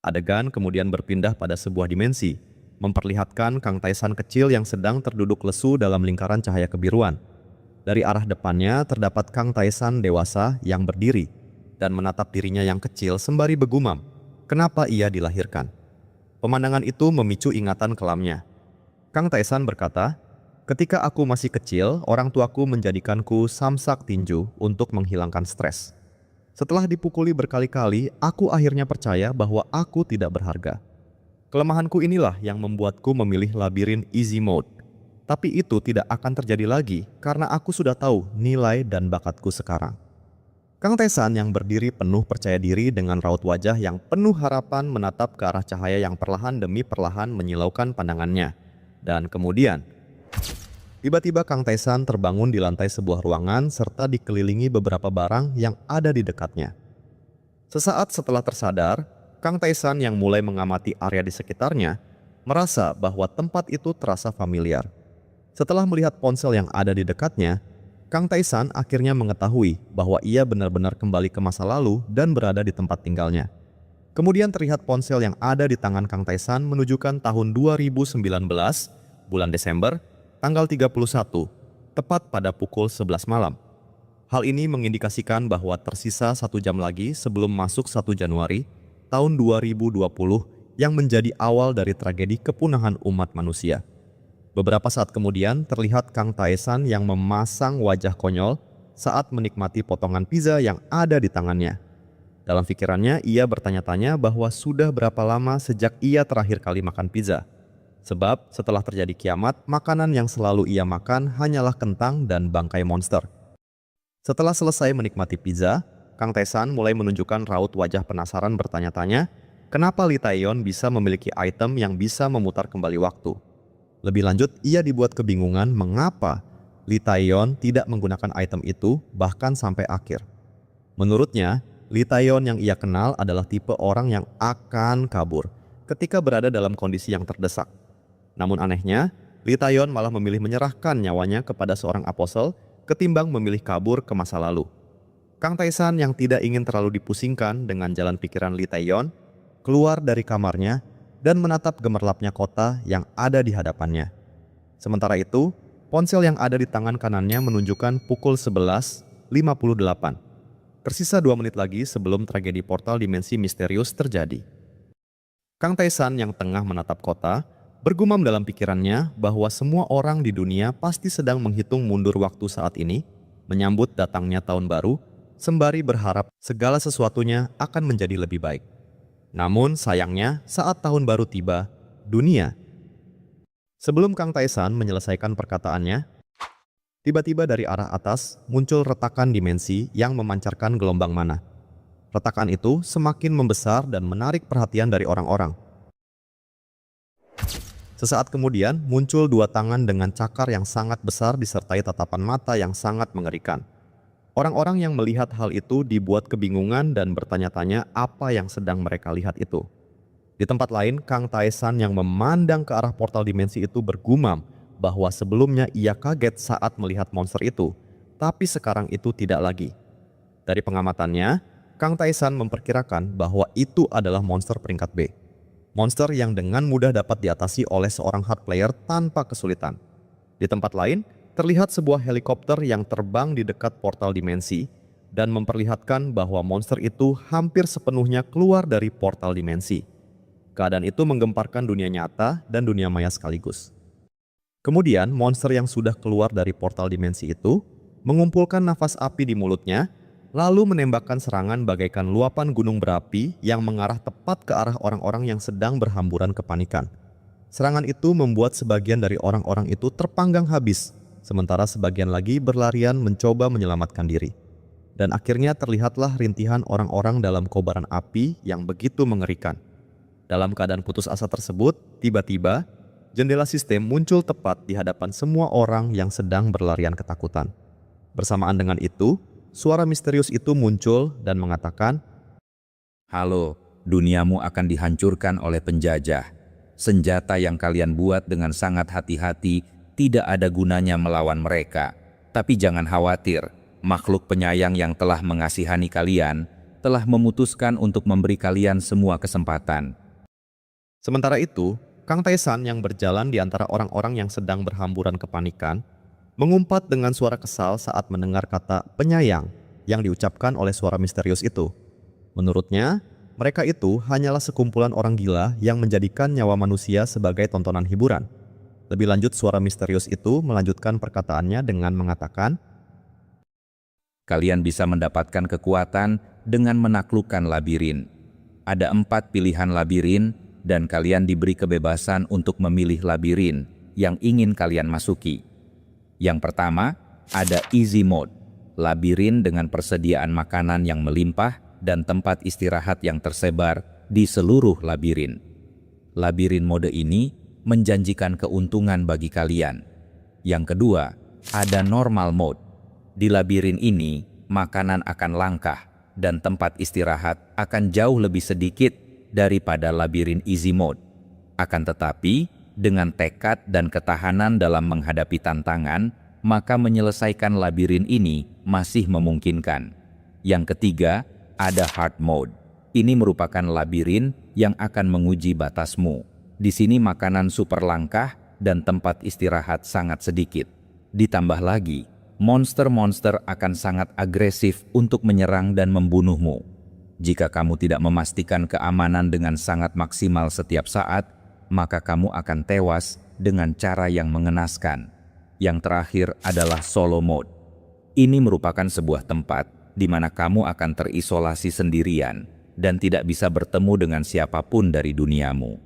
Adegan kemudian berpindah pada sebuah dimensi, memperlihatkan Kang Taisan kecil yang sedang terduduk lesu dalam lingkaran cahaya kebiruan. Dari arah depannya terdapat Kang Taisan dewasa yang berdiri dan menatap dirinya yang kecil sembari bergumam, kenapa ia dilahirkan. Pemandangan itu memicu ingatan kelamnya. Kang Taisan berkata, "Ketika aku masih kecil, orang tuaku menjadikanku samsak tinju untuk menghilangkan stres. Setelah dipukuli berkali-kali, aku akhirnya percaya bahwa aku tidak berharga. Kelemahanku inilah yang membuatku memilih labirin easy mode. Tapi itu tidak akan terjadi lagi karena aku sudah tahu nilai dan bakatku sekarang." Kang Taisan yang berdiri penuh percaya diri dengan raut wajah yang penuh harapan menatap ke arah cahaya yang perlahan demi perlahan menyilaukan pandangannya. Dan kemudian, tiba-tiba Kang Taisan terbangun di lantai sebuah ruangan serta dikelilingi beberapa barang yang ada di dekatnya. Sesaat setelah tersadar, Kang Taisan yang mulai mengamati area di sekitarnya merasa bahwa tempat itu terasa familiar. Setelah melihat ponsel yang ada di dekatnya, Kang Taisan akhirnya mengetahui bahwa ia benar-benar kembali ke masa lalu dan berada di tempat tinggalnya. Kemudian terlihat ponsel yang ada di tangan Kang Taisan menunjukkan tahun 2019, bulan Desember, tanggal 31, tepat pada pukul 11 malam. Hal ini mengindikasikan bahwa tersisa 1 jam lagi sebelum masuk 1 Januari tahun 2020 yang menjadi awal dari tragedi kepunahan umat manusia. Beberapa saat kemudian terlihat Kang Taisan yang memasang wajah konyol saat menikmati potongan pizza yang ada di tangannya. Dalam pikirannya ia bertanya-tanya bahwa sudah berapa lama sejak ia terakhir kali makan pizza. Sebab setelah terjadi kiamat, makanan yang selalu ia makan hanyalah kentang dan bangkai monster. Setelah selesai menikmati pizza, Kang Taisan mulai menunjukkan raut wajah penasaran bertanya-tanya, kenapa Li Taiyon bisa memiliki item yang bisa memutar kembali waktu. Lebih lanjut, ia dibuat kebingungan mengapa Lee Tae-yeon tidak menggunakan item itu bahkan sampai akhir. Menurutnya, Lee Tae-yeon yang ia kenal adalah tipe orang yang akan kabur ketika berada dalam kondisi yang terdesak. Namun anehnya, Lee Tae-yeon malah memilih menyerahkan nyawanya kepada seorang apostle ketimbang memilih kabur ke masa lalu. Kang Tae-san yang tidak ingin terlalu dipusingkan dengan jalan pikiran Lee Tae-yeon, keluar dari kamarnya dan menatap gemerlapnya kota yang ada di hadapannya. Sementara itu, ponsel yang ada di tangan kanannya menunjukkan pukul 11.58. Tersisa 2 menit lagi sebelum tragedi portal dimensi misterius terjadi. Kang Tae-san yang tengah menatap kota, bergumam dalam pikirannya bahwa semua orang di dunia pasti sedang menghitung mundur waktu saat ini, menyambut datangnya tahun baru, sembari berharap segala sesuatunya akan menjadi lebih baik. Namun sayangnya saat tahun baru tiba, dunia. Sebelum Kang Tae-san menyelesaikan perkataannya, tiba-tiba dari arah atas muncul retakan dimensi yang memancarkan gelombang mana. Retakan itu semakin membesar dan menarik perhatian dari orang-orang. Sesaat kemudian muncul 2 tangan dengan cakar yang sangat besar disertai tatapan mata yang sangat mengerikan. Orang-orang yang melihat hal itu dibuat kebingungan dan bertanya-tanya apa yang sedang mereka lihat itu. Di tempat lain, Kang Tae-san yang memandang ke arah portal dimensi itu bergumam bahwa sebelumnya ia kaget saat melihat monster itu, tapi sekarang itu tidak lagi. Dari pengamatannya, Kang Tae-san memperkirakan bahwa itu adalah monster peringkat B. Monster yang dengan mudah dapat diatasi oleh seorang hard player tanpa kesulitan. Di tempat lain, terlihat sebuah helikopter yang terbang di dekat portal dimensi dan memperlihatkan bahwa monster itu hampir sepenuhnya keluar dari portal dimensi. Keadaan itu menggemparkan dunia nyata dan dunia maya sekaligus. Kemudian, monster yang sudah keluar dari portal dimensi itu mengumpulkan nafas api di mulutnya, lalu menembakkan serangan bagaikan luapan gunung berapi yang mengarah tepat ke arah orang-orang yang sedang berhamburan kepanikan. Serangan itu membuat sebagian dari orang-orang itu terpanggang habis, sementara sebagian lagi berlarian mencoba menyelamatkan diri. Dan akhirnya terlihatlah rintihan orang-orang dalam kobaran api yang begitu mengerikan. Dalam keadaan putus asa tersebut, tiba-tiba jendela sistem muncul tepat di hadapan semua orang yang sedang berlarian ketakutan. Bersamaan dengan itu, suara misterius itu muncul dan mengatakan, Halo, duniamu akan dihancurkan oleh penjajah. Senjata yang kalian buat dengan sangat hati-hati tidak ada gunanya melawan mereka. Tapi jangan khawatir, makhluk penyayang yang telah mengasihani kalian telah memutuskan untuk memberi kalian semua kesempatan. Sementara itu, Kang Tae-san yang berjalan di antara orang-orang yang sedang berhamburan kepanikan, mengumpat dengan suara kesal saat mendengar kata penyayang yang diucapkan oleh suara misterius itu. Menurutnya, mereka itu hanyalah sekumpulan orang gila yang menjadikan nyawa manusia sebagai tontonan hiburan. Lebih lanjut, suara misterius itu melanjutkan perkataannya dengan mengatakan, Kalian bisa mendapatkan kekuatan dengan menaklukkan labirin. Ada 4 pilihan labirin dan kalian diberi kebebasan untuk memilih labirin yang ingin kalian masuki. Yang pertama, ada easy mode, labirin dengan persediaan makanan yang melimpah dan tempat istirahat yang tersebar di seluruh labirin. Labirin mode ini menjanjikan keuntungan bagi kalian. Yang kedua, ada normal mode. Di labirin ini, makanan akan langkah dan tempat istirahat akan jauh lebih sedikit daripada labirin easy mode. Akan tetapi, dengan tekad dan ketahanan dalam menghadapi tantangan, maka menyelesaikan labirin ini masih memungkinkan. Yang ketiga, ada hard mode. Ini merupakan labirin yang akan menguji batasmu. Di sini makanan super langkah dan tempat istirahat sangat sedikit. Ditambah lagi, monster-monster akan sangat agresif untuk menyerang dan membunuhmu. Jika kamu tidak memastikan keamanan dengan sangat maksimal setiap saat, maka kamu akan tewas dengan cara yang mengenaskan. Yang terakhir adalah solo mode. Ini merupakan sebuah tempat di mana kamu akan terisolasi sendirian dan tidak bisa bertemu dengan siapapun dari duniamu.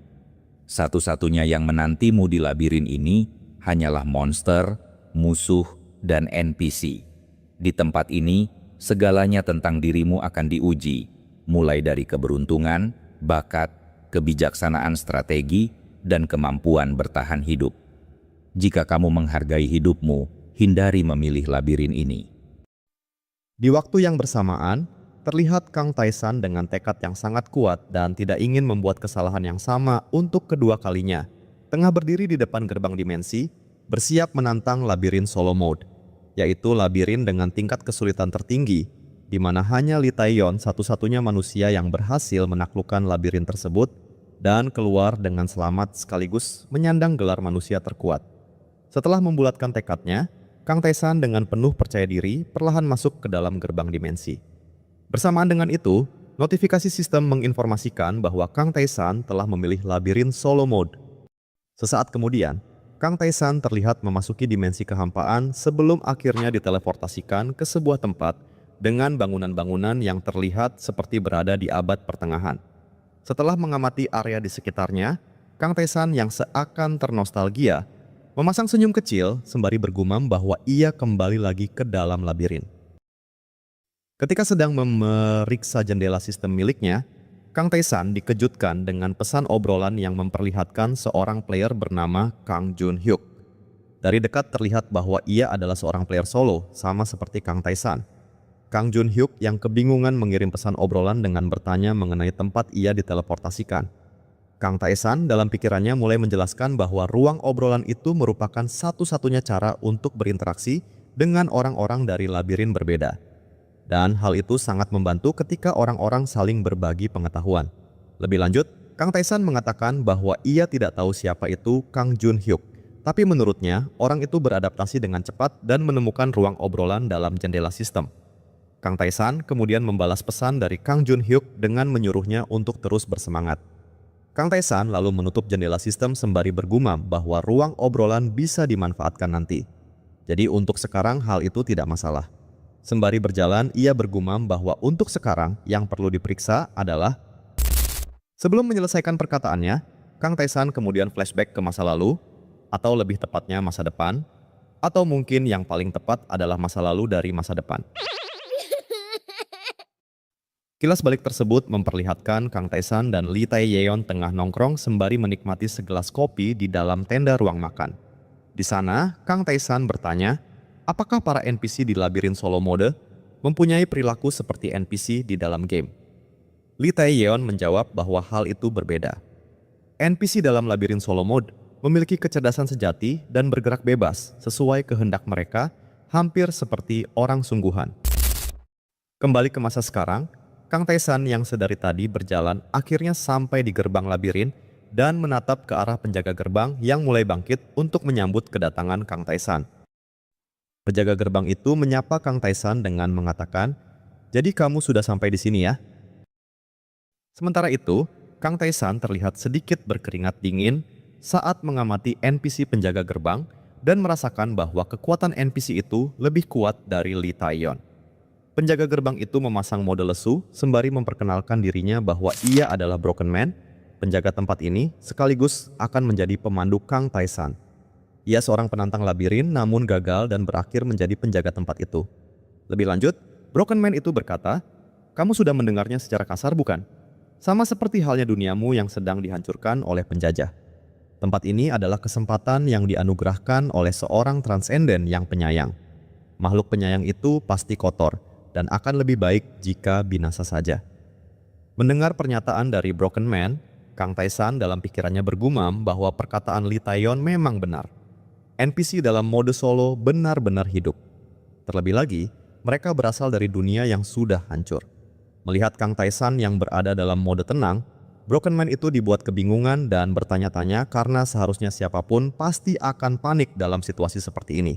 Satu-satunya yang menantimu di labirin ini hanyalah monster, musuh, dan NPC. Di tempat ini, segalanya tentang dirimu akan diuji, mulai dari keberuntungan, bakat, kebijaksanaan strategi, dan kemampuan bertahan hidup. Jika kamu menghargai hidupmu, hindari memilih labirin ini. Di waktu yang bersamaan, terlihat Kang Taisan dengan tekad yang sangat kuat dan tidak ingin membuat kesalahan yang sama untuk kedua kalinya. Tengah berdiri di depan gerbang dimensi, bersiap menantang labirin solo mode, yaitu labirin dengan tingkat kesulitan tertinggi, di mana hanya Li Taiyon satu-satunya manusia yang berhasil menaklukkan labirin tersebut dan keluar dengan selamat sekaligus menyandang gelar manusia terkuat. Setelah membulatkan tekadnya, Kang Taisan dengan penuh percaya diri perlahan masuk ke dalam gerbang dimensi. Bersamaan dengan itu, notifikasi sistem menginformasikan bahwa Kang Taisan telah memilih labirin solo mode. Sesaat kemudian, Kang Taisan terlihat memasuki dimensi kehampaan sebelum akhirnya diteleportasikan ke sebuah tempat dengan bangunan-bangunan yang terlihat seperti berada di abad pertengahan. Setelah mengamati area di sekitarnya, Kang Taisan yang seakan ternostalgia memasang senyum kecil sembari bergumam bahwa ia kembali lagi ke dalam labirin. Ketika sedang memeriksa jendela sistem miliknya, Kang Taisan dikejutkan dengan pesan obrolan yang memperlihatkan seorang player bernama Kang Jun Hyuk. Dari dekat terlihat bahwa ia adalah seorang player solo, sama seperti Kang Taisan. Kang Jun Hyuk yang kebingungan mengirim pesan obrolan dengan bertanya mengenai tempat ia diteleportasikan. Kang Taisan dalam pikirannya mulai menjelaskan bahwa ruang obrolan itu merupakan satu-satunya cara untuk berinteraksi dengan orang-orang dari labirin berbeda. Dan hal itu sangat membantu ketika orang-orang saling berbagi pengetahuan. Lebih lanjut, Kang Taisan mengatakan bahwa ia tidak tahu siapa itu Kang Jun Hyuk, tapi menurutnya orang itu beradaptasi dengan cepat dan menemukan ruang obrolan dalam jendela sistem. Kang Taisan kemudian membalas pesan dari Kang Jun Hyuk dengan menyuruhnya untuk terus bersemangat. Kang Taisan lalu menutup jendela sistem sembari bergumam bahwa ruang obrolan bisa dimanfaatkan nanti. Jadi untuk sekarang hal itu tidak masalah. Sembari berjalan, ia bergumam bahwa untuk sekarang yang perlu diperiksa adalah... Sebelum menyelesaikan perkataannya, Kang Taisan kemudian flashback ke masa lalu, atau lebih tepatnya masa depan, atau mungkin yang paling tepat adalah masa lalu dari masa depan. Kilas balik tersebut memperlihatkan Kang Taisan dan Li Taiyeon tengah nongkrong sembari menikmati segelas kopi di dalam tenda ruang makan. Di sana, Kang Taisan bertanya, apakah para NPC di labirin solo mode mempunyai perilaku seperti NPC di dalam game? Li Taiyeon menjawab bahwa hal itu berbeda. NPC dalam labirin solo mode memiliki kecerdasan sejati dan bergerak bebas sesuai kehendak mereka, hampir seperti orang sungguhan. Kembali ke masa sekarang, Kang Taisan yang sedari tadi berjalan akhirnya sampai di gerbang labirin dan menatap ke arah penjaga gerbang yang mulai bangkit untuk menyambut kedatangan Kang Taisan. Penjaga gerbang itu menyapa Kang Taisan dengan mengatakan, "Jadi kamu sudah sampai di sini ya?" Sementara itu, Kang Taisan terlihat sedikit berkeringat dingin saat mengamati NPC penjaga gerbang dan merasakan bahwa kekuatan NPC itu lebih kuat dari Li Taiyon. Penjaga gerbang itu memasang mode lesu sembari memperkenalkan dirinya bahwa ia adalah Broken Man, penjaga tempat ini sekaligus akan menjadi pemandu Kang Taisan. Ia seorang penantang labirin namun gagal dan berakhir menjadi penjaga tempat itu. Lebih lanjut, Broken Man itu berkata, "Kamu sudah mendengarnya secara kasar bukan? Sama seperti halnya duniamu yang sedang dihancurkan oleh penjajah. Tempat ini adalah kesempatan yang dianugerahkan oleh seorang transenden yang penyayang. Makhluk penyayang itu pasti kotor dan akan lebih baik jika binasa saja." Mendengar pernyataan dari Broken Man, Kang Taisan dalam pikirannya bergumam bahwa perkataan Li Taiyon memang benar. NPC dalam mode solo benar-benar hidup. Terlebih lagi, mereka berasal dari dunia yang sudah hancur. Melihat Kang Taisan yang berada dalam mode tenang, Broken Man itu dibuat kebingungan dan bertanya-tanya karena seharusnya siapapun pasti akan panik dalam situasi seperti ini.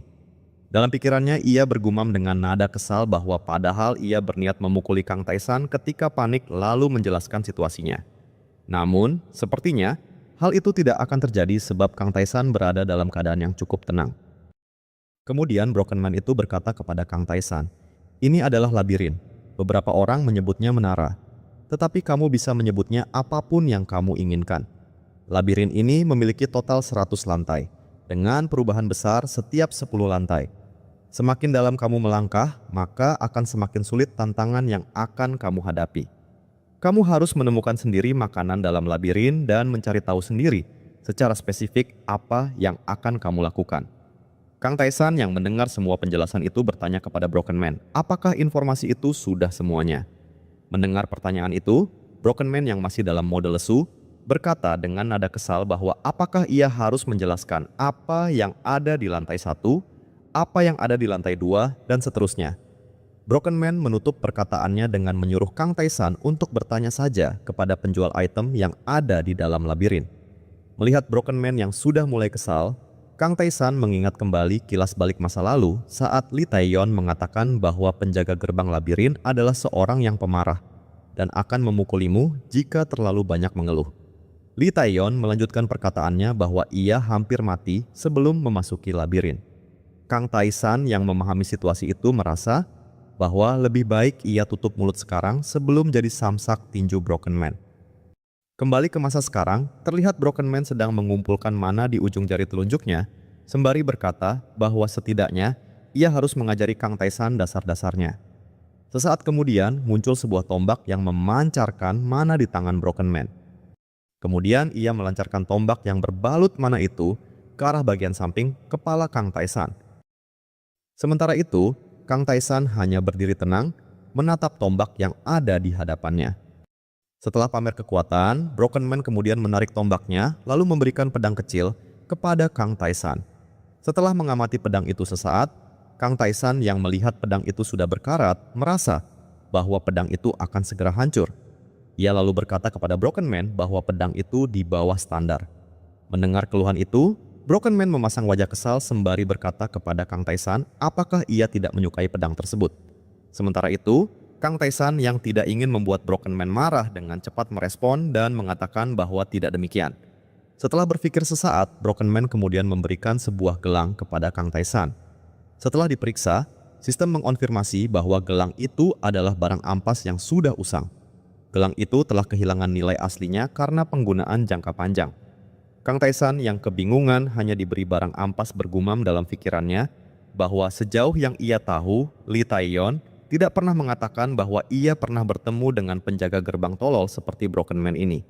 Dalam pikirannya, ia bergumam dengan nada kesal bahwa padahal ia berniat memukuli Kang Taisan ketika panik lalu menjelaskan situasinya. Namun, sepertinya hal itu tidak akan terjadi sebab Kang Taisan berada dalam keadaan yang cukup tenang. Kemudian Broken Man itu berkata kepada Kang Taisan, "Ini adalah labirin. Beberapa orang menyebutnya menara, tetapi kamu bisa menyebutnya apapun yang kamu inginkan. Labirin ini memiliki total 100 lantai, dengan perubahan besar setiap 10 lantai. Semakin dalam kamu melangkah, maka akan semakin sulit tantangan yang akan kamu hadapi. Kamu harus menemukan sendiri makanan dalam labirin dan mencari tahu sendiri secara spesifik apa yang akan kamu lakukan. Kang Taesan yang mendengar semua penjelasan itu bertanya kepada Broken Man, apakah informasi itu sudah semuanya? Mendengar pertanyaan itu, Broken Man yang masih dalam mode lesu berkata dengan nada kesal bahwa apakah ia harus menjelaskan apa yang ada di lantai 1, apa yang ada di lantai 2, dan seterusnya. Broken Man menutup perkataannya dengan menyuruh Kang Taesan untuk bertanya saja kepada penjual item yang ada di dalam labirin. Melihat Broken Man yang sudah mulai kesal, Kang Taesan mengingat kembali kilas balik masa lalu saat Lee Taeyeon mengatakan bahwa penjaga gerbang labirin adalah seorang yang pemarah dan akan memukulimu jika terlalu banyak mengeluh. Lee Taeyeon melanjutkan perkataannya bahwa ia hampir mati sebelum memasuki labirin. Kang Taesan yang memahami situasi itu merasa bahwa lebih baik ia tutup mulut sekarang sebelum jadi samsak tinju Broken Man. Kembali ke masa sekarang, terlihat Broken Man sedang mengumpulkan mana di ujung jari telunjuknya, sembari berkata bahwa setidaknya ia harus mengajari Kang Taesan dasar-dasarnya. Sesaat kemudian muncul sebuah tombak yang memancarkan mana di tangan Broken Man. Kemudian ia melancarkan tombak yang berbalut mana itu ke arah bagian samping kepala Kang Taesan. Sementara itu, Kang Taesan hanya berdiri tenang, menatap tombak yang ada di hadapannya. Setelah pamer kekuatan, Broken Man kemudian menarik tombaknya lalu memberikan pedang kecil kepada Kang Taesan. Setelah mengamati pedang itu sesaat, Kang Taesan yang melihat pedang itu sudah berkarat merasa bahwa pedang itu akan segera hancur. Ia lalu berkata kepada Broken Man bahwa pedang itu di bawah standar. Mendengar keluhan itu, Broken Man memasang wajah kesal sembari berkata kepada Kang Taesan apakah ia tidak menyukai pedang tersebut. Sementara itu, Kang Taesan yang tidak ingin membuat Broken Man marah dengan cepat merespon dan mengatakan bahwa tidak demikian. Setelah berpikir sesaat, Broken Man kemudian memberikan sebuah gelang kepada Kang Taesan. Setelah diperiksa, sistem mengonfirmasi bahwa gelang itu adalah barang ampas yang sudah usang. Gelang itu telah kehilangan nilai aslinya karena penggunaan jangka panjang. Kang Taesan yang kebingungan hanya diberi barang ampas bergumam dalam pikirannya bahwa sejauh yang ia tahu, Lee Taeyeon tidak pernah mengatakan bahwa ia pernah bertemu dengan penjaga gerbang tolol seperti Broken Man ini.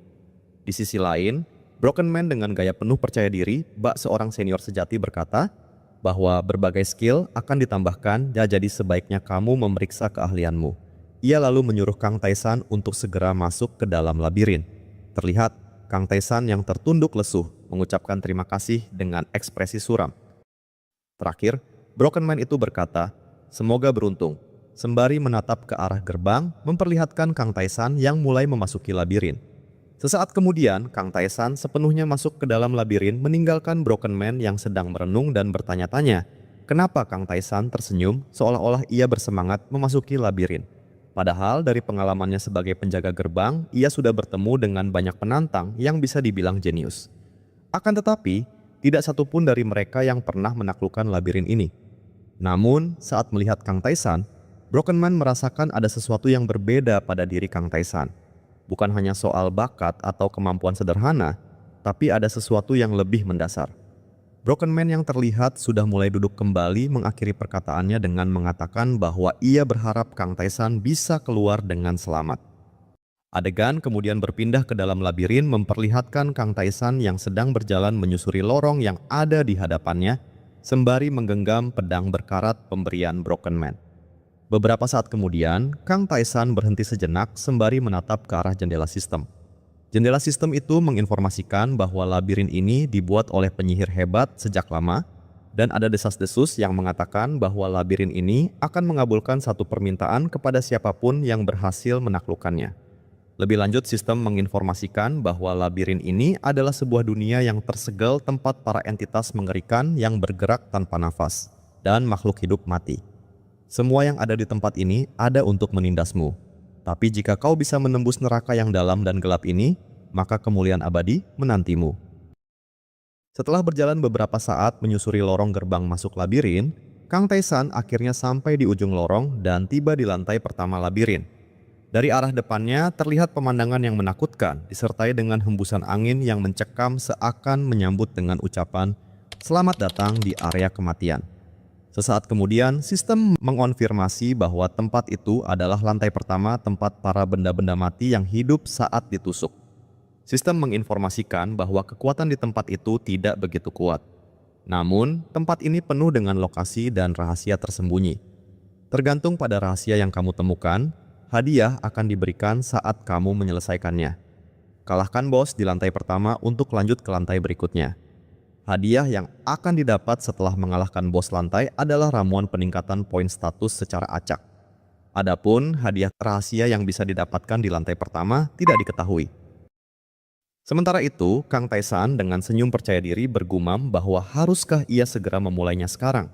Di sisi lain, Broken Man dengan gaya penuh percaya diri, bak seorang senior sejati berkata bahwa berbagai skill akan ditambahkan jadi sebaiknya kamu memeriksa keahlianmu. Ia lalu menyuruh Kang Taesan untuk segera masuk ke dalam labirin. Terlihat Kang Taesan yang tertunduk lesuh mengucapkan terima kasih dengan ekspresi suram. Terakhir, Broken Man itu berkata, "Semoga beruntung." Sembari menatap ke arah gerbang, memperlihatkan Kang Taesan yang mulai memasuki labirin. Sesaat kemudian, Kang Taesan sepenuhnya masuk ke dalam labirin meninggalkan Broken Man yang sedang merenung dan bertanya-tanya, kenapa Kang Taesan tersenyum seolah-olah ia bersemangat memasuki labirin. Padahal dari pengalamannya sebagai penjaga gerbang, ia sudah bertemu dengan banyak penantang yang bisa dibilang jenius. Akan tetapi, tidak satupun dari mereka yang pernah menaklukkan labirin ini. Namun, saat melihat Kang Taesan, Broken Man merasakan ada sesuatu yang berbeda pada diri Kang Taesan. Bukan hanya soal bakat atau kemampuan sederhana, tapi ada sesuatu yang lebih mendasar. Broken Man yang terlihat sudah mulai duduk kembali mengakhiri perkataannya dengan mengatakan bahwa ia berharap Kang Taesan bisa keluar dengan selamat. Adegan kemudian berpindah ke dalam labirin memperlihatkan Kang Taesan yang sedang berjalan menyusuri lorong yang ada di hadapannya, sembari menggenggam pedang berkarat pemberian Broken Man. Beberapa saat kemudian, Kang Taesan berhenti sejenak sembari menatap ke arah jendela sistem. Jendela sistem itu menginformasikan bahwa labirin ini dibuat oleh penyihir hebat sejak lama, dan ada desas-desus yang mengatakan bahwa labirin ini akan mengabulkan satu permintaan kepada siapapun yang berhasil menaklukkannya. Lebih lanjut, sistem menginformasikan bahwa labirin ini adalah sebuah dunia yang tersegel tempat para entitas mengerikan yang bergerak tanpa nafas, dan makhluk hidup mati. Semua yang ada di tempat ini ada untuk menindasmu. Tapi jika kau bisa menembus neraka yang dalam dan gelap ini, maka kemuliaan abadi menantimu. Setelah berjalan beberapa saat menyusuri lorong gerbang masuk labirin, Kang Taesan akhirnya sampai di ujung lorong dan tiba di lantai pertama labirin. Dari arah depannya terlihat pemandangan yang menakutkan, disertai dengan hembusan angin yang mencekam seakan menyambut dengan ucapan, "Selamat datang di area kematian." Sesaat kemudian, sistem mengonfirmasi bahwa tempat itu adalah lantai pertama tempat para benda-benda mati yang hidup saat ditusuk. Sistem menginformasikan bahwa kekuatan di tempat itu tidak begitu kuat. Namun, tempat ini penuh dengan lokasi dan rahasia tersembunyi. Tergantung pada rahasia yang kamu temukan, hadiah akan diberikan saat kamu menyelesaikannya. Kalahkan bos di lantai pertama untuk lanjut ke lantai berikutnya. Hadiah yang akan didapat setelah mengalahkan bos lantai adalah ramuan peningkatan poin status secara acak. Adapun hadiah rahasia yang bisa didapatkan di lantai pertama tidak diketahui. Sementara itu, Kang Taesan dengan senyum percaya diri bergumam bahwa haruskah ia segera memulainya sekarang.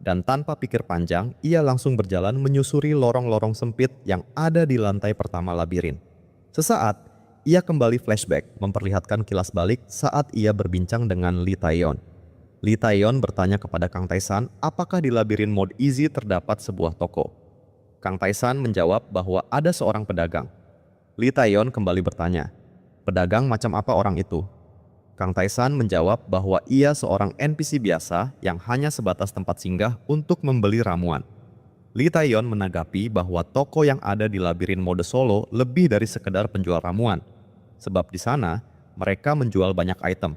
Dan tanpa pikir panjang, ia langsung berjalan menyusuri lorong-lorong sempit yang ada di lantai pertama labirin. Sesaat, ia kembali flashback memperlihatkan kilas balik saat ia berbincang dengan Lee Taeyeon. Lee Taeyeon bertanya kepada Kang Taesan apakah di labirin mode easy terdapat sebuah toko. Kang Taesan menjawab bahwa ada seorang pedagang. Lee Taeyeon kembali bertanya, pedagang macam apa orang itu? Kang Taesan menjawab bahwa ia seorang NPC biasa yang hanya sebatas tempat singgah untuk membeli ramuan. Lee Taeyeon menanggapi bahwa toko yang ada di labirin mode solo lebih dari sekedar penjual ramuan. Sebab di sana, mereka menjual banyak item.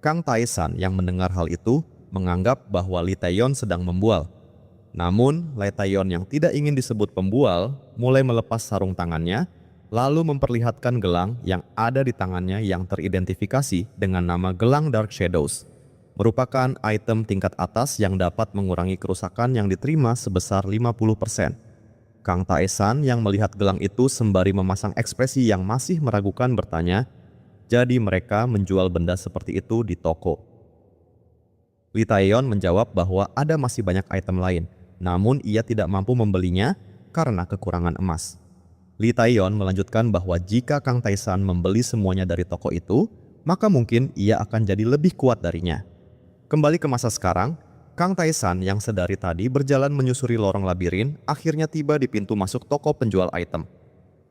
Kang Taesan yang mendengar hal itu menganggap bahwa Lee Taeyeon sedang membual. Namun, Lee Taeyeon yang tidak ingin disebut pembual mulai melepas sarung tangannya, lalu memperlihatkan gelang yang ada di tangannya yang teridentifikasi dengan nama gelang Dark Shadows. Merupakan item tingkat atas yang dapat mengurangi kerusakan yang diterima sebesar 50%. Kang Taesan yang melihat gelang itu sembari memasang ekspresi yang masih meragukan bertanya, jadi mereka menjual benda seperti itu di toko. Lee Taeyeon menjawab bahwa ada masih banyak item lain, namun ia tidak mampu membelinya karena kekurangan emas. Lee Taeyeon melanjutkan bahwa jika Kang Taesan membeli semuanya dari toko itu, maka mungkin ia akan jadi lebih kuat darinya. Kembali ke masa sekarang, Kang Taesan yang sedari tadi berjalan menyusuri lorong labirin akhirnya tiba di pintu masuk toko penjual item.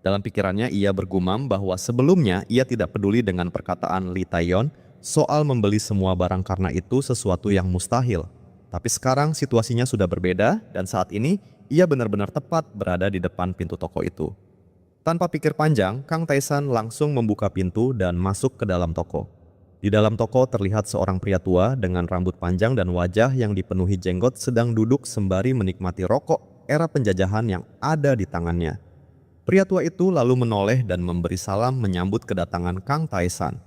Dalam pikirannya ia bergumam bahwa sebelumnya ia tidak peduli dengan perkataan Lee Taeyeon soal membeli semua barang karena itu sesuatu yang mustahil. Tapi sekarang situasinya sudah berbeda dan saat ini ia benar-benar tepat berada di depan pintu toko itu. Tanpa pikir panjang, Kang Taesan langsung membuka pintu dan masuk ke dalam toko. Di dalam toko terlihat seorang pria tua dengan rambut panjang dan wajah yang dipenuhi jenggot sedang duduk sembari menikmati rokok era penjajahan yang ada di tangannya. Pria tua itu lalu menoleh dan memberi salam menyambut kedatangan Kang Taesan.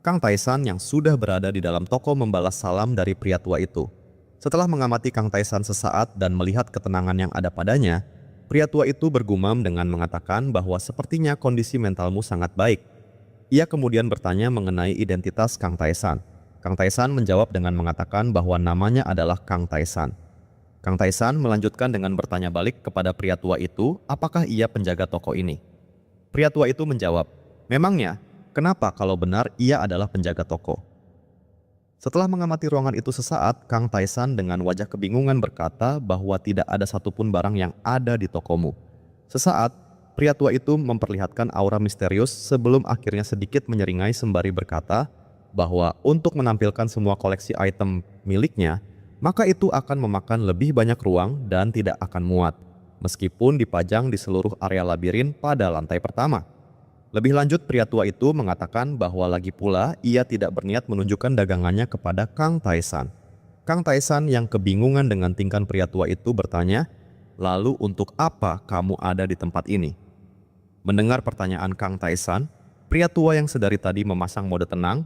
Kang Taesan yang sudah berada di dalam toko membalas salam dari pria tua itu. Setelah mengamati Kang Taesan sesaat dan melihat ketenangan yang ada padanya, pria tua itu bergumam dengan mengatakan bahwa sepertinya kondisi mentalmu sangat baik. Ia kemudian bertanya mengenai identitas Kang Taesan. Kang Taesan menjawab dengan mengatakan bahwa namanya adalah Kang Taesan. Kang Taesan melanjutkan dengan bertanya balik kepada pria tua itu apakah ia penjaga toko ini. Pria tua itu menjawab, memangnya, kenapa kalau benar ia adalah penjaga toko? Setelah mengamati ruangan itu sesaat, Kang Taesan dengan wajah kebingungan berkata bahwa tidak ada satupun barang yang ada di tokomu. Sesaat, pria tua itu memperlihatkan aura misterius sebelum akhirnya sedikit menyeringai sembari berkata bahwa untuk menampilkan semua koleksi item miliknya, maka itu akan memakan lebih banyak ruang dan tidak akan muat, meskipun dipajang di seluruh area labirin pada lantai pertama. Lebih lanjut, pria tua itu mengatakan bahwa lagi pula ia tidak berniat menunjukkan dagangannya kepada Kang Taesan. Kang Taesan yang kebingungan dengan tingkah pria tua itu bertanya, lalu untuk apa kamu ada di tempat ini? Mendengar pertanyaan Kang Taesan, pria tua yang sedari tadi memasang mode tenang,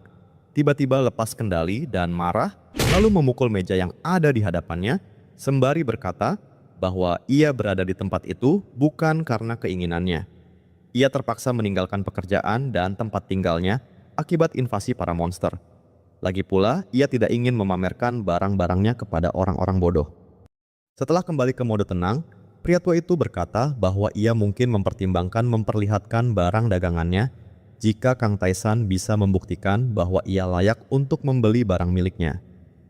tiba-tiba lepas kendali dan marah, lalu memukul meja yang ada di hadapannya, sembari berkata bahwa ia berada di tempat itu bukan karena keinginannya. Ia terpaksa meninggalkan pekerjaan dan tempat tinggalnya akibat invasi para monster. Lagi pula, ia tidak ingin memamerkan barang-barangnya kepada orang-orang bodoh. Setelah kembali ke mode tenang, pria tua itu berkata bahwa ia mungkin mempertimbangkan memperlihatkan barang dagangannya jika Kang Taesan bisa membuktikan bahwa ia layak untuk membeli barang miliknya.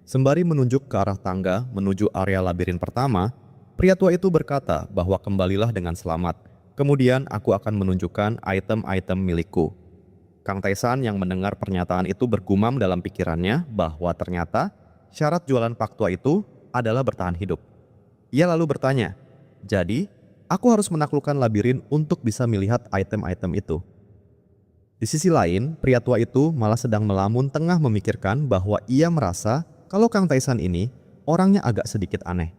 Sembari menunjuk ke arah tangga menuju area labirin pertama, pria tua itu berkata bahwa kembalilah dengan selamat. Kemudian aku akan menunjukkan item-item milikku. Kang Taesan yang mendengar pernyataan itu bergumam dalam pikirannya bahwa ternyata syarat jualan pak tua itu adalah bertahan hidup. Ia lalu bertanya, jadi aku harus menaklukkan labirin untuk bisa melihat item-item itu. Di sisi lain, pria tua itu malah sedang melamun tengah memikirkan bahwa ia merasa kalau Kang Taisan ini orangnya agak sedikit aneh.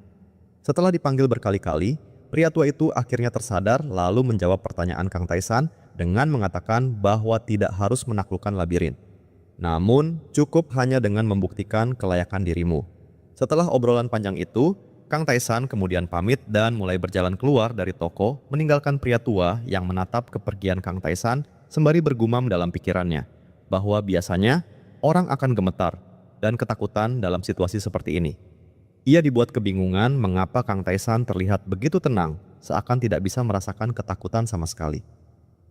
Setelah dipanggil berkali-kali, pria tua itu akhirnya tersadar lalu menjawab pertanyaan Kang Taisan dengan mengatakan bahwa tidak harus menaklukkan labirin. Namun, cukup hanya dengan membuktikan kelayakan dirimu. Setelah obrolan panjang itu, Kang Taisan kemudian pamit dan mulai berjalan keluar dari toko, meninggalkan pria tua yang menatap kepergian Kang Taisan sembari bergumam dalam pikirannya bahwa biasanya orang akan gemetar dan ketakutan dalam situasi seperti ini. Ia dibuat kebingungan mengapa Kang Taisan terlihat begitu tenang, seakan tidak bisa merasakan ketakutan sama sekali.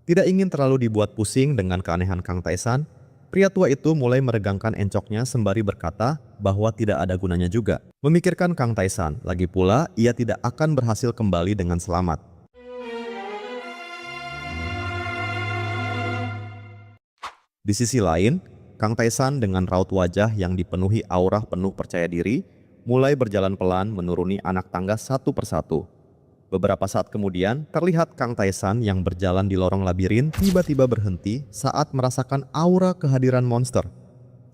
Tidak ingin terlalu dibuat pusing dengan keanehan Kang Taisan, pria tua itu mulai meregangkan encoknya sembari berkata bahwa tidak ada gunanya juga memikirkan Kang Taisan, lagi pula ia tidak akan berhasil kembali dengan selamat. Di sisi lain, Kang Taisan dengan raut wajah yang dipenuhi aura penuh percaya diri, mulai berjalan pelan menuruni anak tangga satu persatu. Beberapa saat kemudian, terlihat Kang Taisan yang berjalan di lorong labirin tiba-tiba berhenti saat merasakan aura kehadiran monster.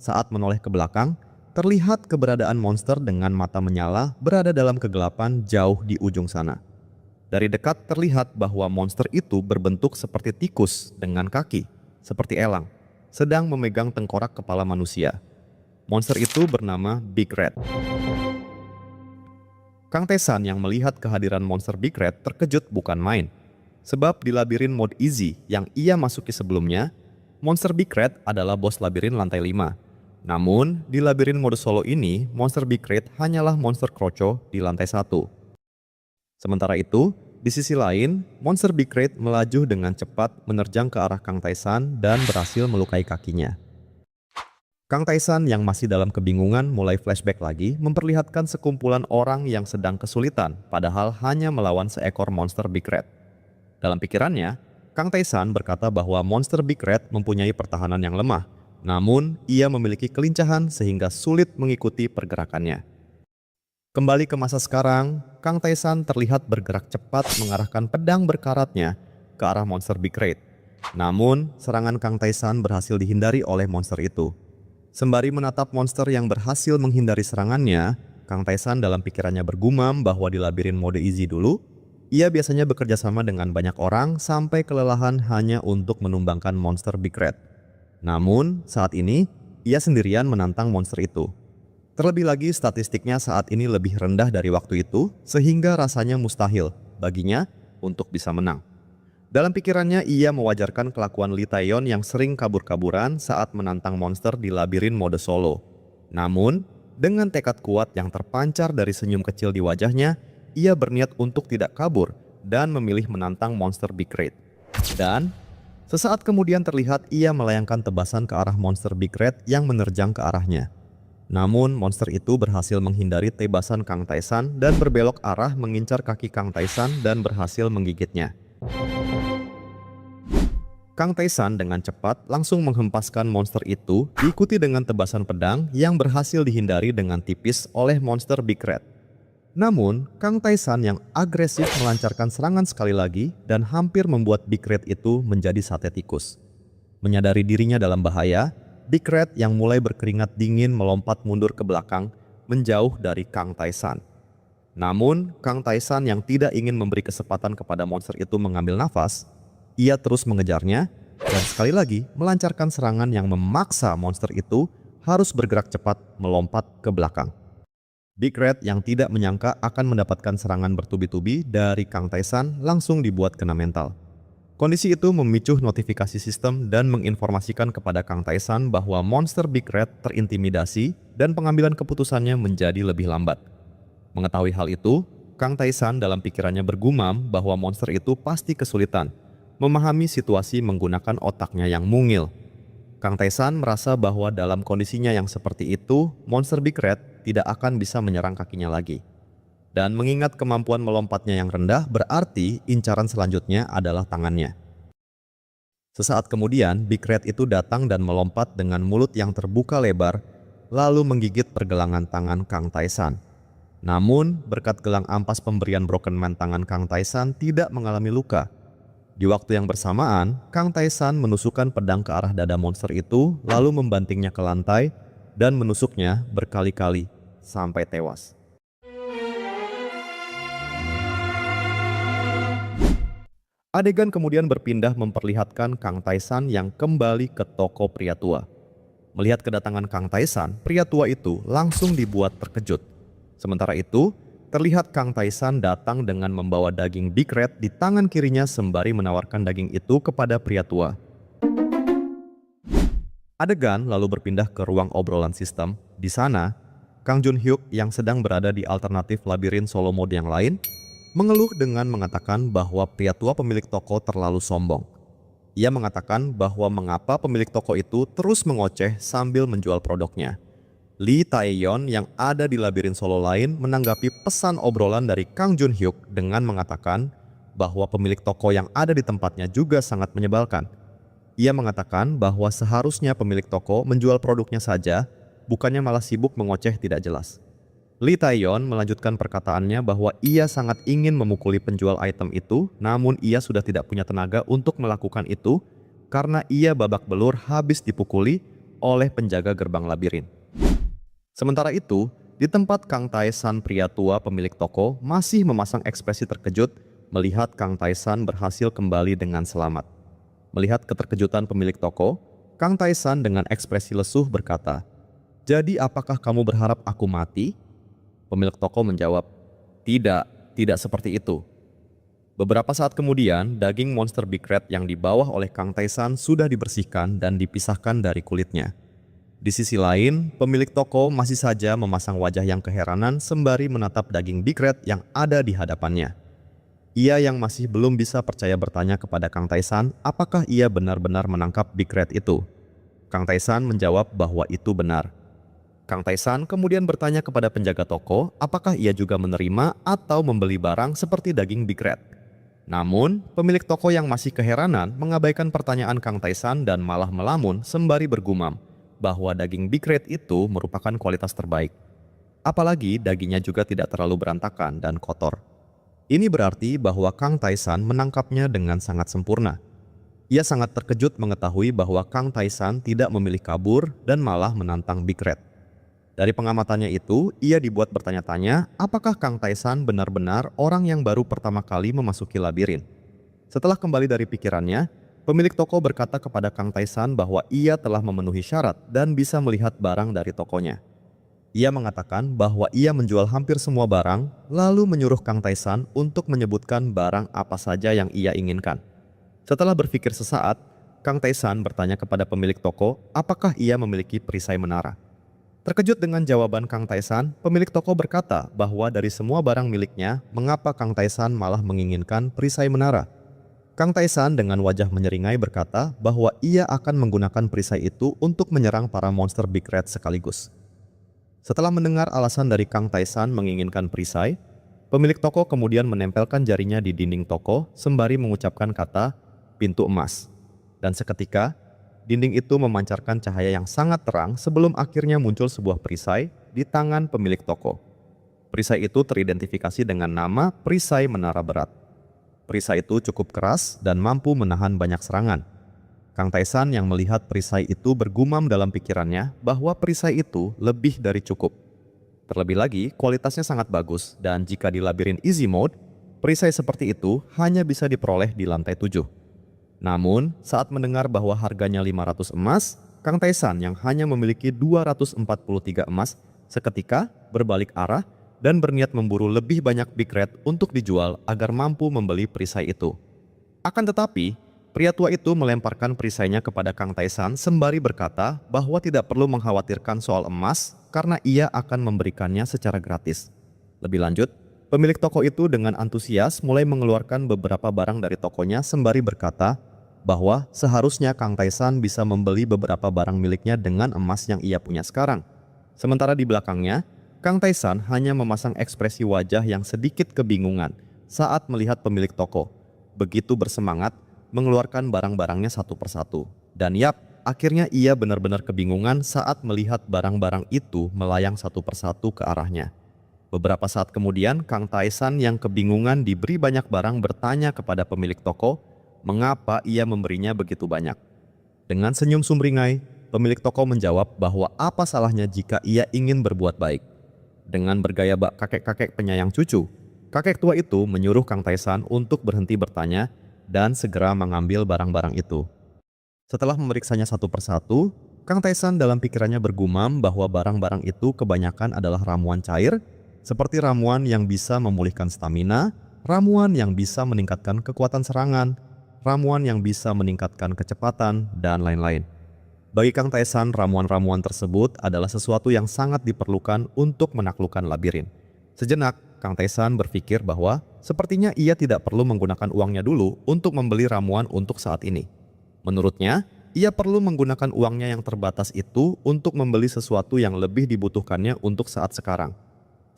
Saat menoleh ke belakang, terlihat keberadaan monster dengan mata menyala berada dalam kegelapan jauh di ujung sana. Dari dekat terlihat bahwa monster itu berbentuk seperti tikus dengan kaki, seperti elang, sedang memegang tengkorak kepala manusia. Monster itu bernama Big Red. Kang Taisan yang melihat kehadiran monster Big Red terkejut bukan main. Sebab di labirin mode easy yang ia masuki sebelumnya, monster Big Red adalah bos labirin lantai 5. Namun, di labirin mode solo ini, monster Big Red hanyalah monster kroco di lantai 1. Sementara itu, di sisi lain, monster Big Red melaju dengan cepat menerjang ke arah Kang Taisan dan berhasil melukai kakinya. Kang Taisan yang masih dalam kebingungan mulai flashback lagi memperlihatkan sekumpulan orang yang sedang kesulitan padahal hanya melawan seekor monster Big Red. Dalam pikirannya, Kang Taisan berkata bahwa monster Big Red mempunyai pertahanan yang lemah, namun ia memiliki kelincahan sehingga sulit mengikuti pergerakannya. Kembali ke masa sekarang, Kang Taisan terlihat bergerak cepat mengarahkan pedang berkaratnya ke arah monster Big Red. Namun, serangan Kang Taisan berhasil dihindari oleh monster itu. Sembari menatap monster yang berhasil menghindari serangannya, Kang Taisan dalam pikirannya bergumam bahwa di labirin mode easy dulu, ia biasanya bekerja sama dengan banyak orang sampai kelelahan hanya untuk menumbangkan monster Big Red. Namun, saat ini, ia sendirian menantang monster itu. Terlebih lagi statistiknya saat ini lebih rendah dari waktu itu, sehingga rasanya mustahil baginya untuk bisa menang. Dalam pikirannya, ia mewajarkan kelakuan Lee Taeyeon yang sering kabur-kaburan saat menantang monster di labirin mode solo. Namun, dengan tekad kuat yang terpancar dari senyum kecil di wajahnya, ia berniat untuk tidak kabur dan memilih menantang monster Big Red. Dan, sesaat kemudian terlihat ia melayangkan tebasan ke arah monster Big Red yang menerjang ke arahnya. Namun, monster itu berhasil menghindari tebasan Kang Taisan dan berbelok arah mengincar kaki Kang Taisan dan berhasil menggigitnya. Kang Taisan dengan cepat langsung menghempaskan monster itu diikuti dengan tebasan pedang yang berhasil dihindari dengan tipis oleh monster Big Red. Namun, Kang Taisan yang agresif melancarkan serangan sekali lagi dan hampir membuat Big Red itu menjadi sate tikus. Menyadari dirinya dalam bahaya, Big Red yang mulai berkeringat dingin melompat mundur ke belakang menjauh dari Kang Taisan. Namun, Kang Taisan yang tidak ingin memberi kesempatan kepada monster itu mengambil nafas, ia terus mengejarnya dan sekali lagi melancarkan serangan yang memaksa monster itu harus bergerak cepat melompat ke belakang. Big Red yang tidak menyangka akan mendapatkan serangan bertubi-tubi dari Kang Taisan langsung dibuat kena mental. Kondisi itu memicu notifikasi sistem dan menginformasikan kepada Kang Taisan bahwa monster Big Red terintimidasi dan pengambilan keputusannya menjadi lebih lambat. Mengetahui hal itu, Kang Taisan dalam pikirannya bergumam bahwa monster itu pasti kesulitan memahami situasi menggunakan otaknya yang mungil. Kang Taisan merasa bahwa dalam kondisinya yang seperti itu, monster Big Red tidak akan bisa menyerang kakinya lagi. Dan mengingat kemampuan melompatnya yang rendah, berarti incaran selanjutnya adalah tangannya. Sesaat kemudian, Big Red itu datang dan melompat dengan mulut yang terbuka lebar, lalu menggigit pergelangan tangan Kang Taisan. Namun, berkat gelang ampas pemberian Broken Man tangan Kang Taisan tidak mengalami luka. Di waktu yang bersamaan, Kang Taesan menusukkan pedang ke arah dada monster itu, lalu membantingnya ke lantai dan menusuknya berkali-kali sampai tewas. Adegan kemudian berpindah memperlihatkan Kang Taesan yang kembali ke toko pria tua. Melihat kedatangan Kang Taesan, pria tua itu langsung dibuat terkejut. Sementara itu, terlihat Kang Taesan datang dengan membawa daging Big Red di tangan kirinya sembari menawarkan daging itu kepada pria tua. Adegan lalu berpindah ke ruang obrolan sistem. Di sana, Kang Jun Hyuk yang sedang berada di alternatif labirin solo mode yang lain, mengeluh dengan mengatakan bahwa pria tua pemilik toko terlalu sombong. Ia mengatakan bahwa mengapa pemilik toko itu terus mengoceh sambil menjual produknya. Lee Taeyeon yang ada di labirin solo lain menanggapi pesan obrolan dari Kang Jun Hyuk dengan mengatakan bahwa pemilik toko yang ada di tempatnya juga sangat menyebalkan. Ia mengatakan bahwa seharusnya pemilik toko menjual produknya saja, bukannya malah sibuk mengoceh tidak jelas. Lee Taeyeon melanjutkan perkataannya bahwa ia sangat ingin memukuli penjual item itu, namun ia sudah tidak punya tenaga untuk melakukan itu karena ia babak belur habis dipukuli oleh penjaga gerbang labirin. Sementara itu, di tempat Kang Taesan pria tua pemilik toko masih memasang ekspresi terkejut melihat Kang Taesan berhasil kembali dengan selamat. Melihat keterkejutan pemilik toko, Kang Taesan dengan ekspresi lesuh berkata, "Jadi apakah kamu berharap aku mati?" Pemilik toko menjawab, tidak seperti itu." Beberapa saat kemudian, daging monster Big Red yang dibawa oleh Kang Taesan sudah dibersihkan dan dipisahkan dari kulitnya. Di sisi lain, pemilik toko masih saja memasang wajah yang keheranan sembari menatap daging Big Red yang ada di hadapannya. Ia yang masih belum bisa percaya bertanya kepada Kang Taesan apakah ia benar-benar menangkap Big Red itu. Kang Taesan menjawab bahwa itu benar. Kang Taesan kemudian bertanya kepada penjaga toko apakah ia juga menerima atau membeli barang seperti daging Big Red. Namun, pemilik toko yang masih keheranan mengabaikan pertanyaan Kang Taesan dan malah melamun sembari bergumam bahwa daging Big Red itu merupakan kualitas terbaik. Apalagi dagingnya juga tidak terlalu berantakan dan kotor. Ini berarti bahwa Kang Taesan menangkapnya dengan sangat sempurna. Ia sangat terkejut mengetahui bahwa Kang Taesan tidak memilih kabur dan malah menantang Big Red. Dari pengamatannya itu, ia dibuat bertanya-tanya apakah Kang Taesan benar-benar orang yang baru pertama kali memasuki labirin. Setelah kembali dari pikirannya, pemilik toko berkata kepada Kang Taesan bahwa ia telah memenuhi syarat dan bisa melihat barang dari tokonya. Ia mengatakan bahwa ia menjual hampir semua barang, lalu menyuruh Kang Taesan untuk menyebutkan barang apa saja yang ia inginkan. Setelah berpikir sesaat, Kang Taesan bertanya kepada pemilik toko apakah ia memiliki perisai menara. Terkejut dengan jawaban Kang Taesan, pemilik toko berkata bahwa dari semua barang miliknya, mengapa Kang Taesan malah menginginkan perisai menara. Kang Taesan dengan wajah menyeringai berkata bahwa ia akan menggunakan perisai itu untuk menyerang para monster Big Red sekaligus. Setelah mendengar alasan dari Kang Taesan menginginkan perisai, pemilik toko kemudian menempelkan jarinya di dinding toko sembari mengucapkan kata pintu emas. Dan seketika, dinding itu memancarkan cahaya yang sangat terang sebelum akhirnya muncul sebuah perisai di tangan pemilik toko. Perisai itu teridentifikasi dengan nama perisai menara berat. Perisai itu cukup keras dan mampu menahan banyak serangan. Kang Taesan yang melihat perisai itu bergumam dalam pikirannya bahwa perisai itu lebih dari cukup. Terlebih lagi, kualitasnya sangat bagus dan jika di labirin easy mode, perisai seperti itu hanya bisa diperoleh di lantai 7. Namun, saat mendengar bahwa harganya 500 emas, Kang Taesan yang hanya memiliki 243 emas seketika berbalik arah dan berniat memburu lebih banyak Big Red untuk dijual agar mampu membeli perisai itu. Akan tetapi, pria tua itu melemparkan perisainya kepada Kang Taesan sembari berkata bahwa tidak perlu mengkhawatirkan soal emas karena ia akan memberikannya secara gratis. Lebih lanjut, pemilik toko itu dengan antusias mulai mengeluarkan beberapa barang dari tokonya sembari berkata bahwa seharusnya Kang Taesan bisa membeli beberapa barang miliknya dengan emas yang ia punya sekarang. Sementara di belakangnya, Kang Taesan hanya memasang ekspresi wajah yang sedikit kebingungan saat melihat pemilik toko. Begitu bersemangat mengeluarkan barang-barangnya satu persatu. Dan yap, akhirnya ia benar-benar kebingungan saat melihat barang-barang itu melayang satu persatu ke arahnya. Beberapa saat kemudian, Kang Taesan yang kebingungan diberi banyak barang bertanya kepada pemilik toko, mengapa ia memberinya begitu banyak. Dengan senyum sumringgai, pemilik toko menjawab bahwa apa salahnya jika ia ingin berbuat baik. Dengan bergaya bak kakek-kakek penyayang cucu, kakek tua itu menyuruh Kang Taisan untuk berhenti bertanya dan segera mengambil barang-barang itu. Setelah memeriksanya satu persatu, Kang Taisan dalam pikirannya bergumam bahwa barang-barang itu kebanyakan adalah ramuan cair, seperti ramuan yang bisa memulihkan stamina, ramuan yang bisa meningkatkan kekuatan serangan, ramuan yang bisa meningkatkan kecepatan, dan lain-lain. Bagi Kang Taisan, ramuan-ramuan tersebut adalah sesuatu yang sangat diperlukan untuk menaklukkan labirin. Sejenak, Kang Taisan berpikir bahwa sepertinya ia tidak perlu menggunakan uangnya dulu untuk membeli ramuan untuk saat ini. Menurutnya, ia perlu menggunakan uangnya yang terbatas itu untuk membeli sesuatu yang lebih dibutuhkannya untuk saat sekarang.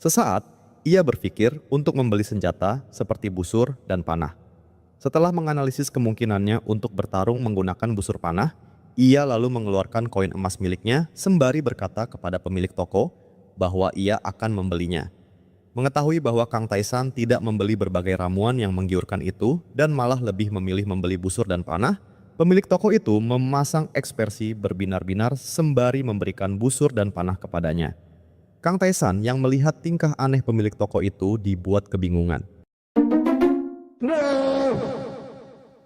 Sesaat, ia berpikir untuk membeli senjata seperti busur dan panah. Setelah menganalisis kemungkinannya untuk bertarung menggunakan busur panah, ia lalu mengeluarkan koin emas miliknya sembari berkata kepada pemilik toko bahwa ia akan membelinya. Mengetahui bahwa Kang Taisan tidak membeli berbagai ramuan yang menggiurkan itu dan malah lebih memilih membeli busur dan panah, pemilik toko itu memasang ekspresi berbinar-binar sembari memberikan busur dan panah kepadanya. Kang Taisan yang melihat tingkah aneh pemilik toko itu dibuat kebingungan.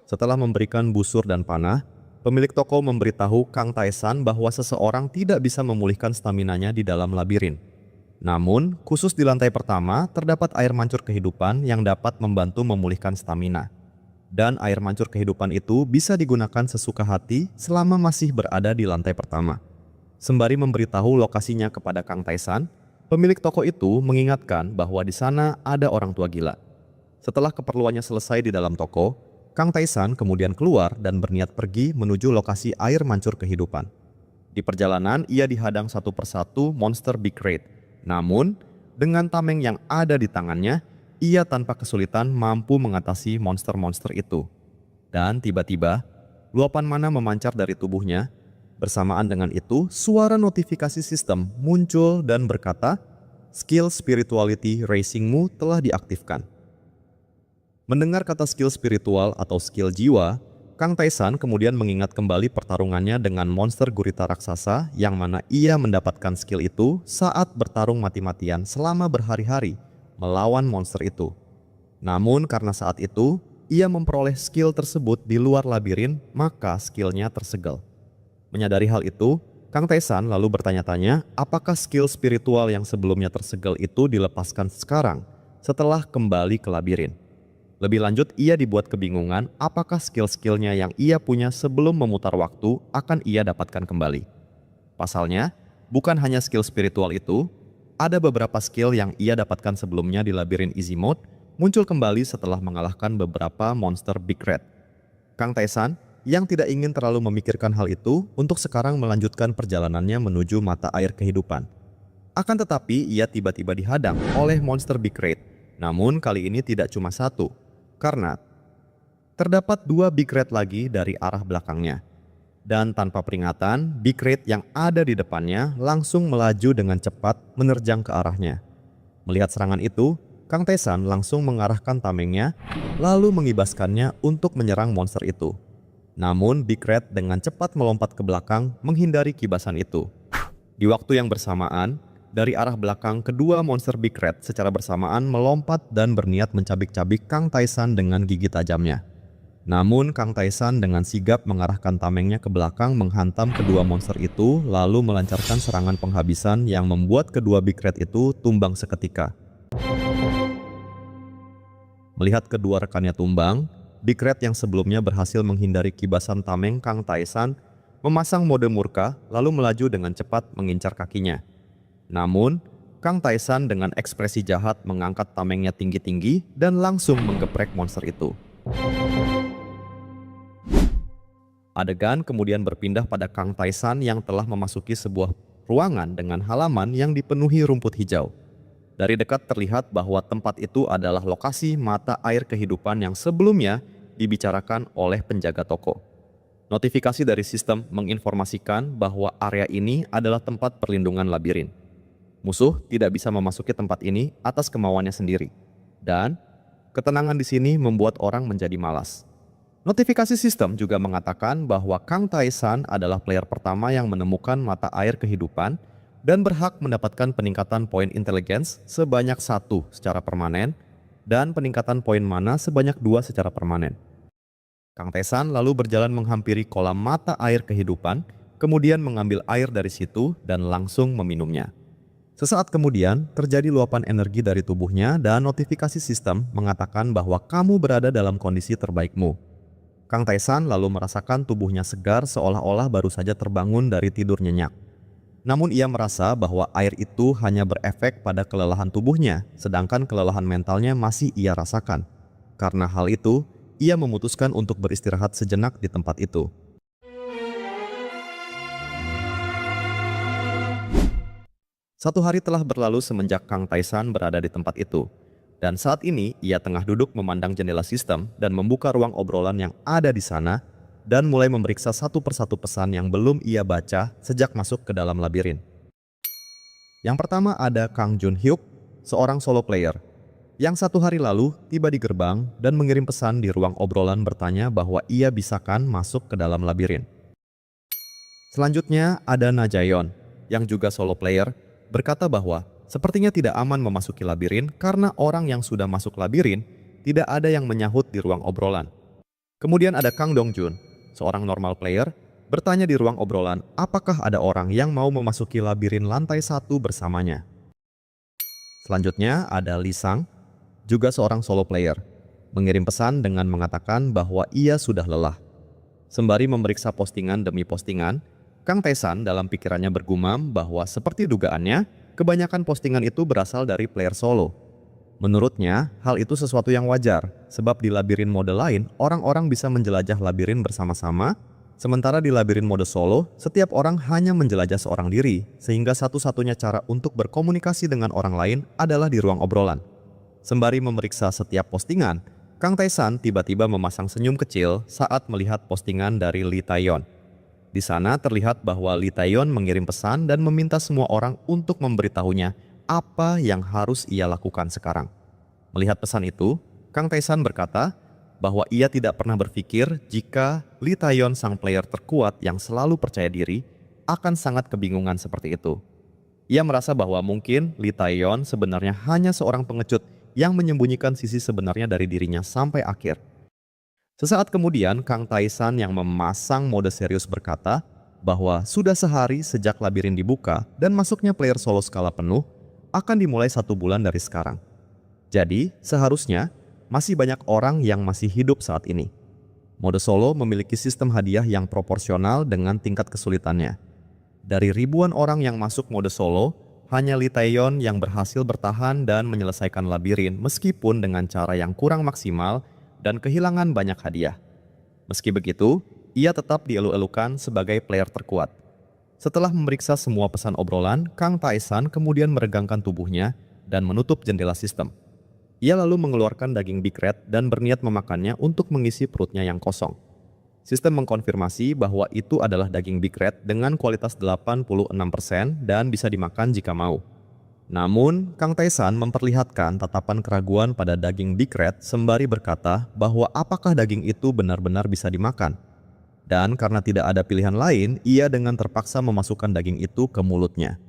Setelah memberikan busur dan panah, pemilik toko memberitahu Kang Taisan bahwa seseorang tidak bisa memulihkan staminanya di dalam labirin. Namun, khusus di lantai pertama terdapat air mancur kehidupan yang dapat membantu memulihkan stamina. Dan air mancur kehidupan itu bisa digunakan sesuka hati selama masih berada di lantai pertama. Sembari memberitahu lokasinya kepada Kang Taisan, pemilik toko itu mengingatkan bahwa di sana ada orang tua gila. Setelah keperluannya selesai di dalam toko, Kang Taisan kemudian keluar dan berniat pergi menuju lokasi air mancur kehidupan. Di perjalanan, ia dihadang satu persatu monster Big Red. Namun, dengan tameng yang ada di tangannya, ia tanpa kesulitan mampu mengatasi monster-monster itu. Dan tiba-tiba, luapan mana memancar dari tubuhnya. Bersamaan dengan itu, suara notifikasi sistem muncul dan berkata, "Skill Spirituality Racingmu telah diaktifkan." Mendengar kata skill spiritual atau skill jiwa, Kang Taisan kemudian mengingat kembali pertarungannya dengan monster gurita raksasa yang mana ia mendapatkan skill itu saat bertarung mati-matian selama berhari-hari melawan monster itu. Namun karena saat itu, ia memperoleh skill tersebut di luar labirin, maka skillnya tersegel. Menyadari hal itu, Kang Taisan lalu bertanya-tanya apakah skill spiritual yang sebelumnya tersegel itu dilepaskan sekarang setelah kembali ke labirin. Lebih lanjut, ia dibuat kebingungan apakah skill-skillnya yang ia punya sebelum memutar waktu akan ia dapatkan kembali. Pasalnya, bukan hanya skill spiritual itu, ada beberapa skill yang ia dapatkan sebelumnya di labirin easy mode muncul kembali setelah mengalahkan beberapa monster Big Red. Kang Taisan yang tidak ingin terlalu memikirkan hal itu untuk sekarang melanjutkan perjalanannya menuju mata air kehidupan. Akan tetapi, ia tiba-tiba dihadang oleh monster Big Red. Namun kali ini tidak cuma satu, karena terdapat dua Big Red lagi dari arah belakangnya. Dan tanpa peringatan, Big Red yang ada di depannya langsung melaju dengan cepat menerjang ke arahnya. Melihat serangan itu, Kang Taisan langsung mengarahkan tamengnya, lalu mengibaskannya untuk menyerang monster itu. Namun Big Red dengan cepat melompat ke belakang menghindari kibasan itu. Di waktu yang bersamaan, dari arah belakang kedua monster Big Red secara bersamaan melompat dan berniat mencabik-cabik Kang Taisan dengan gigi tajamnya. Namun Kang Taisan dengan sigap mengarahkan tamengnya ke belakang menghantam kedua monster itu lalu melancarkan serangan penghabisan yang membuat kedua Big Red itu tumbang seketika. Melihat kedua rekannya tumbang, Big Red yang sebelumnya berhasil menghindari kibasan tameng Kang Taisan memasang mode murka lalu melaju dengan cepat mengincar kakinya. Namun, Kang Taisan dengan ekspresi jahat mengangkat tamengnya tinggi-tinggi dan langsung menggeprek monster itu. Adegan kemudian berpindah pada Kang Taisan yang telah memasuki sebuah ruangan dengan halaman yang dipenuhi rumput hijau. Dari dekat terlihat bahwa tempat itu adalah lokasi mata air kehidupan yang sebelumnya dibicarakan oleh penjaga toko. Notifikasi dari sistem menginformasikan bahwa area ini adalah tempat perlindungan labirin. Musuh tidak bisa memasuki tempat ini atas kemauannya sendiri, dan ketenangan di sini membuat orang menjadi malas. Notifikasi sistem juga mengatakan bahwa Kang Tae-san adalah player pertama yang menemukan mata air kehidupan dan berhak mendapatkan peningkatan poin intelligence sebanyak 1 secara permanen dan peningkatan poin mana sebanyak 2 secara permanen. Kang Tae-san lalu berjalan menghampiri kolam mata air kehidupan, kemudian mengambil air dari situ dan langsung meminumnya. Sesaat kemudian, terjadi luapan energi dari tubuhnya dan notifikasi sistem mengatakan bahwa kamu berada dalam kondisi terbaikmu. Kang Tae-san lalu merasakan tubuhnya segar seolah-olah baru saja terbangun dari tidur nyenyak. Namun ia merasa bahwa air itu hanya berefek pada kelelahan tubuhnya, sedangkan kelelahan mentalnya masih ia rasakan. Karena hal itu, ia memutuskan untuk beristirahat sejenak di tempat itu. Satu hari telah berlalu semenjak Kang Tae-san berada di tempat itu. Dan saat ini ia tengah duduk memandang jendela sistem dan membuka ruang obrolan yang ada di sana dan mulai memeriksa satu persatu pesan yang belum ia baca sejak masuk ke dalam labirin. Yang pertama ada Kang Jun-hyuk, seorang solo player, yang satu hari lalu tiba di gerbang dan mengirim pesan di ruang obrolan bertanya bahwa ia bisakan masuk ke dalam labirin. Selanjutnya ada Na Jaeyeon, yang juga solo player, berkata bahwa sepertinya tidak aman memasuki labirin karena orang yang sudah masuk labirin tidak ada yang menyahut di ruang obrolan. Kemudian ada Kang Dong-jun, seorang normal player, bertanya di ruang obrolan apakah ada orang yang mau memasuki labirin lantai 1 bersamanya. Selanjutnya ada Lee Sang, juga seorang solo player, mengirim pesan dengan mengatakan bahwa ia sudah lelah. Sembari memeriksa postingan demi postingan, Kang Tae-san dalam pikirannya bergumam bahwa seperti dugaannya, kebanyakan postingan itu berasal dari player solo. Menurutnya, hal itu sesuatu yang wajar, sebab di labirin mode lain, orang-orang bisa menjelajah labirin bersama-sama, sementara di labirin mode solo, setiap orang hanya menjelajah seorang diri, sehingga satu-satunya cara untuk berkomunikasi dengan orang lain adalah di ruang obrolan. Sembari memeriksa setiap postingan, Kang Tae-san tiba-tiba memasang senyum kecil saat melihat postingan dari Lee Taeyeon. Di sana terlihat bahwa Lee Taeyeon mengirim pesan dan meminta semua orang untuk memberitahunya apa yang harus ia lakukan sekarang. Melihat pesan itu, Kang Tae-san berkata bahwa ia tidak pernah berpikir jika Lee Taeyeon sang player terkuat yang selalu percaya diri akan sangat kebingungan seperti itu. Ia merasa bahwa mungkin Lee Taeyeon sebenarnya hanya seorang pengecut yang menyembunyikan sisi sebenarnya dari dirinya sampai akhir. Sesaat kemudian, Kang Tae-san yang memasang mode serius berkata bahwa sudah sehari sejak labirin dibuka dan masuknya player solo skala penuh akan dimulai 1 bulan dari sekarang. Jadi, seharusnya masih banyak orang yang masih hidup saat ini. Mode solo memiliki sistem hadiah yang proporsional dengan tingkat kesulitannya. Dari ribuan orang yang masuk mode solo, hanya Lee Taeyeon yang berhasil bertahan dan menyelesaikan labirin meskipun dengan cara yang kurang maksimal dan kehilangan banyak hadiah. Meski begitu, ia tetap dielu-elukan sebagai player terkuat. Setelah memeriksa semua pesan obrolan, Kang Tae-san kemudian meregangkan tubuhnya dan menutup jendela sistem. Ia lalu mengeluarkan daging Big Red dan berniat memakannya untuk mengisi perutnya yang kosong. Sistem mengkonfirmasi bahwa itu adalah daging Big Red dengan kualitas 86% dan bisa dimakan jika mau. Namun, Kang Tae-san memperlihatkan tatapan keraguan pada daging Big Red sembari berkata bahwa apakah daging itu benar-benar bisa dimakan. Dan karena tidak ada pilihan lain, ia dengan terpaksa memasukkan daging itu ke mulutnya.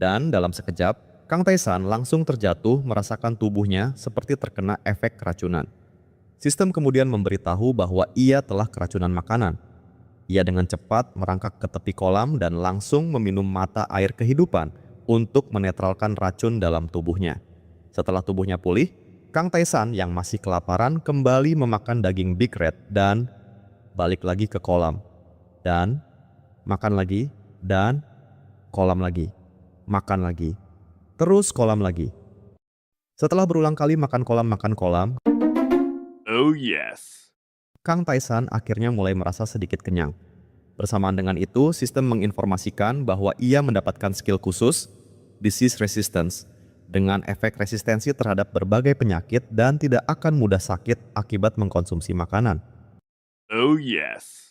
Dan dalam sekejap, Kang Tae-san langsung terjatuh merasakan tubuhnya seperti terkena efek keracunan. Sistem kemudian memberitahu bahwa ia telah keracunan makanan. Ia dengan cepat merangkak ke tepi kolam dan langsung meminum mata air kehidupan untuk menetralkan racun dalam tubuhnya. Setelah tubuhnya pulih, Kang Tae-san yang masih kelaparan kembali memakan daging Big Red dan balik lagi ke kolam. Dan makan lagi, dan kolam lagi, makan lagi, terus kolam lagi. Setelah berulang kali makan kolam, Oh yes. Kang Tae-san akhirnya mulai merasa sedikit kenyang. Bersamaan dengan itu, sistem menginformasikan bahwa ia mendapatkan skill khusus, Disease Resistance, dengan efek resistensi terhadap berbagai penyakit dan tidak akan mudah sakit akibat mengkonsumsi makanan. Oh yes.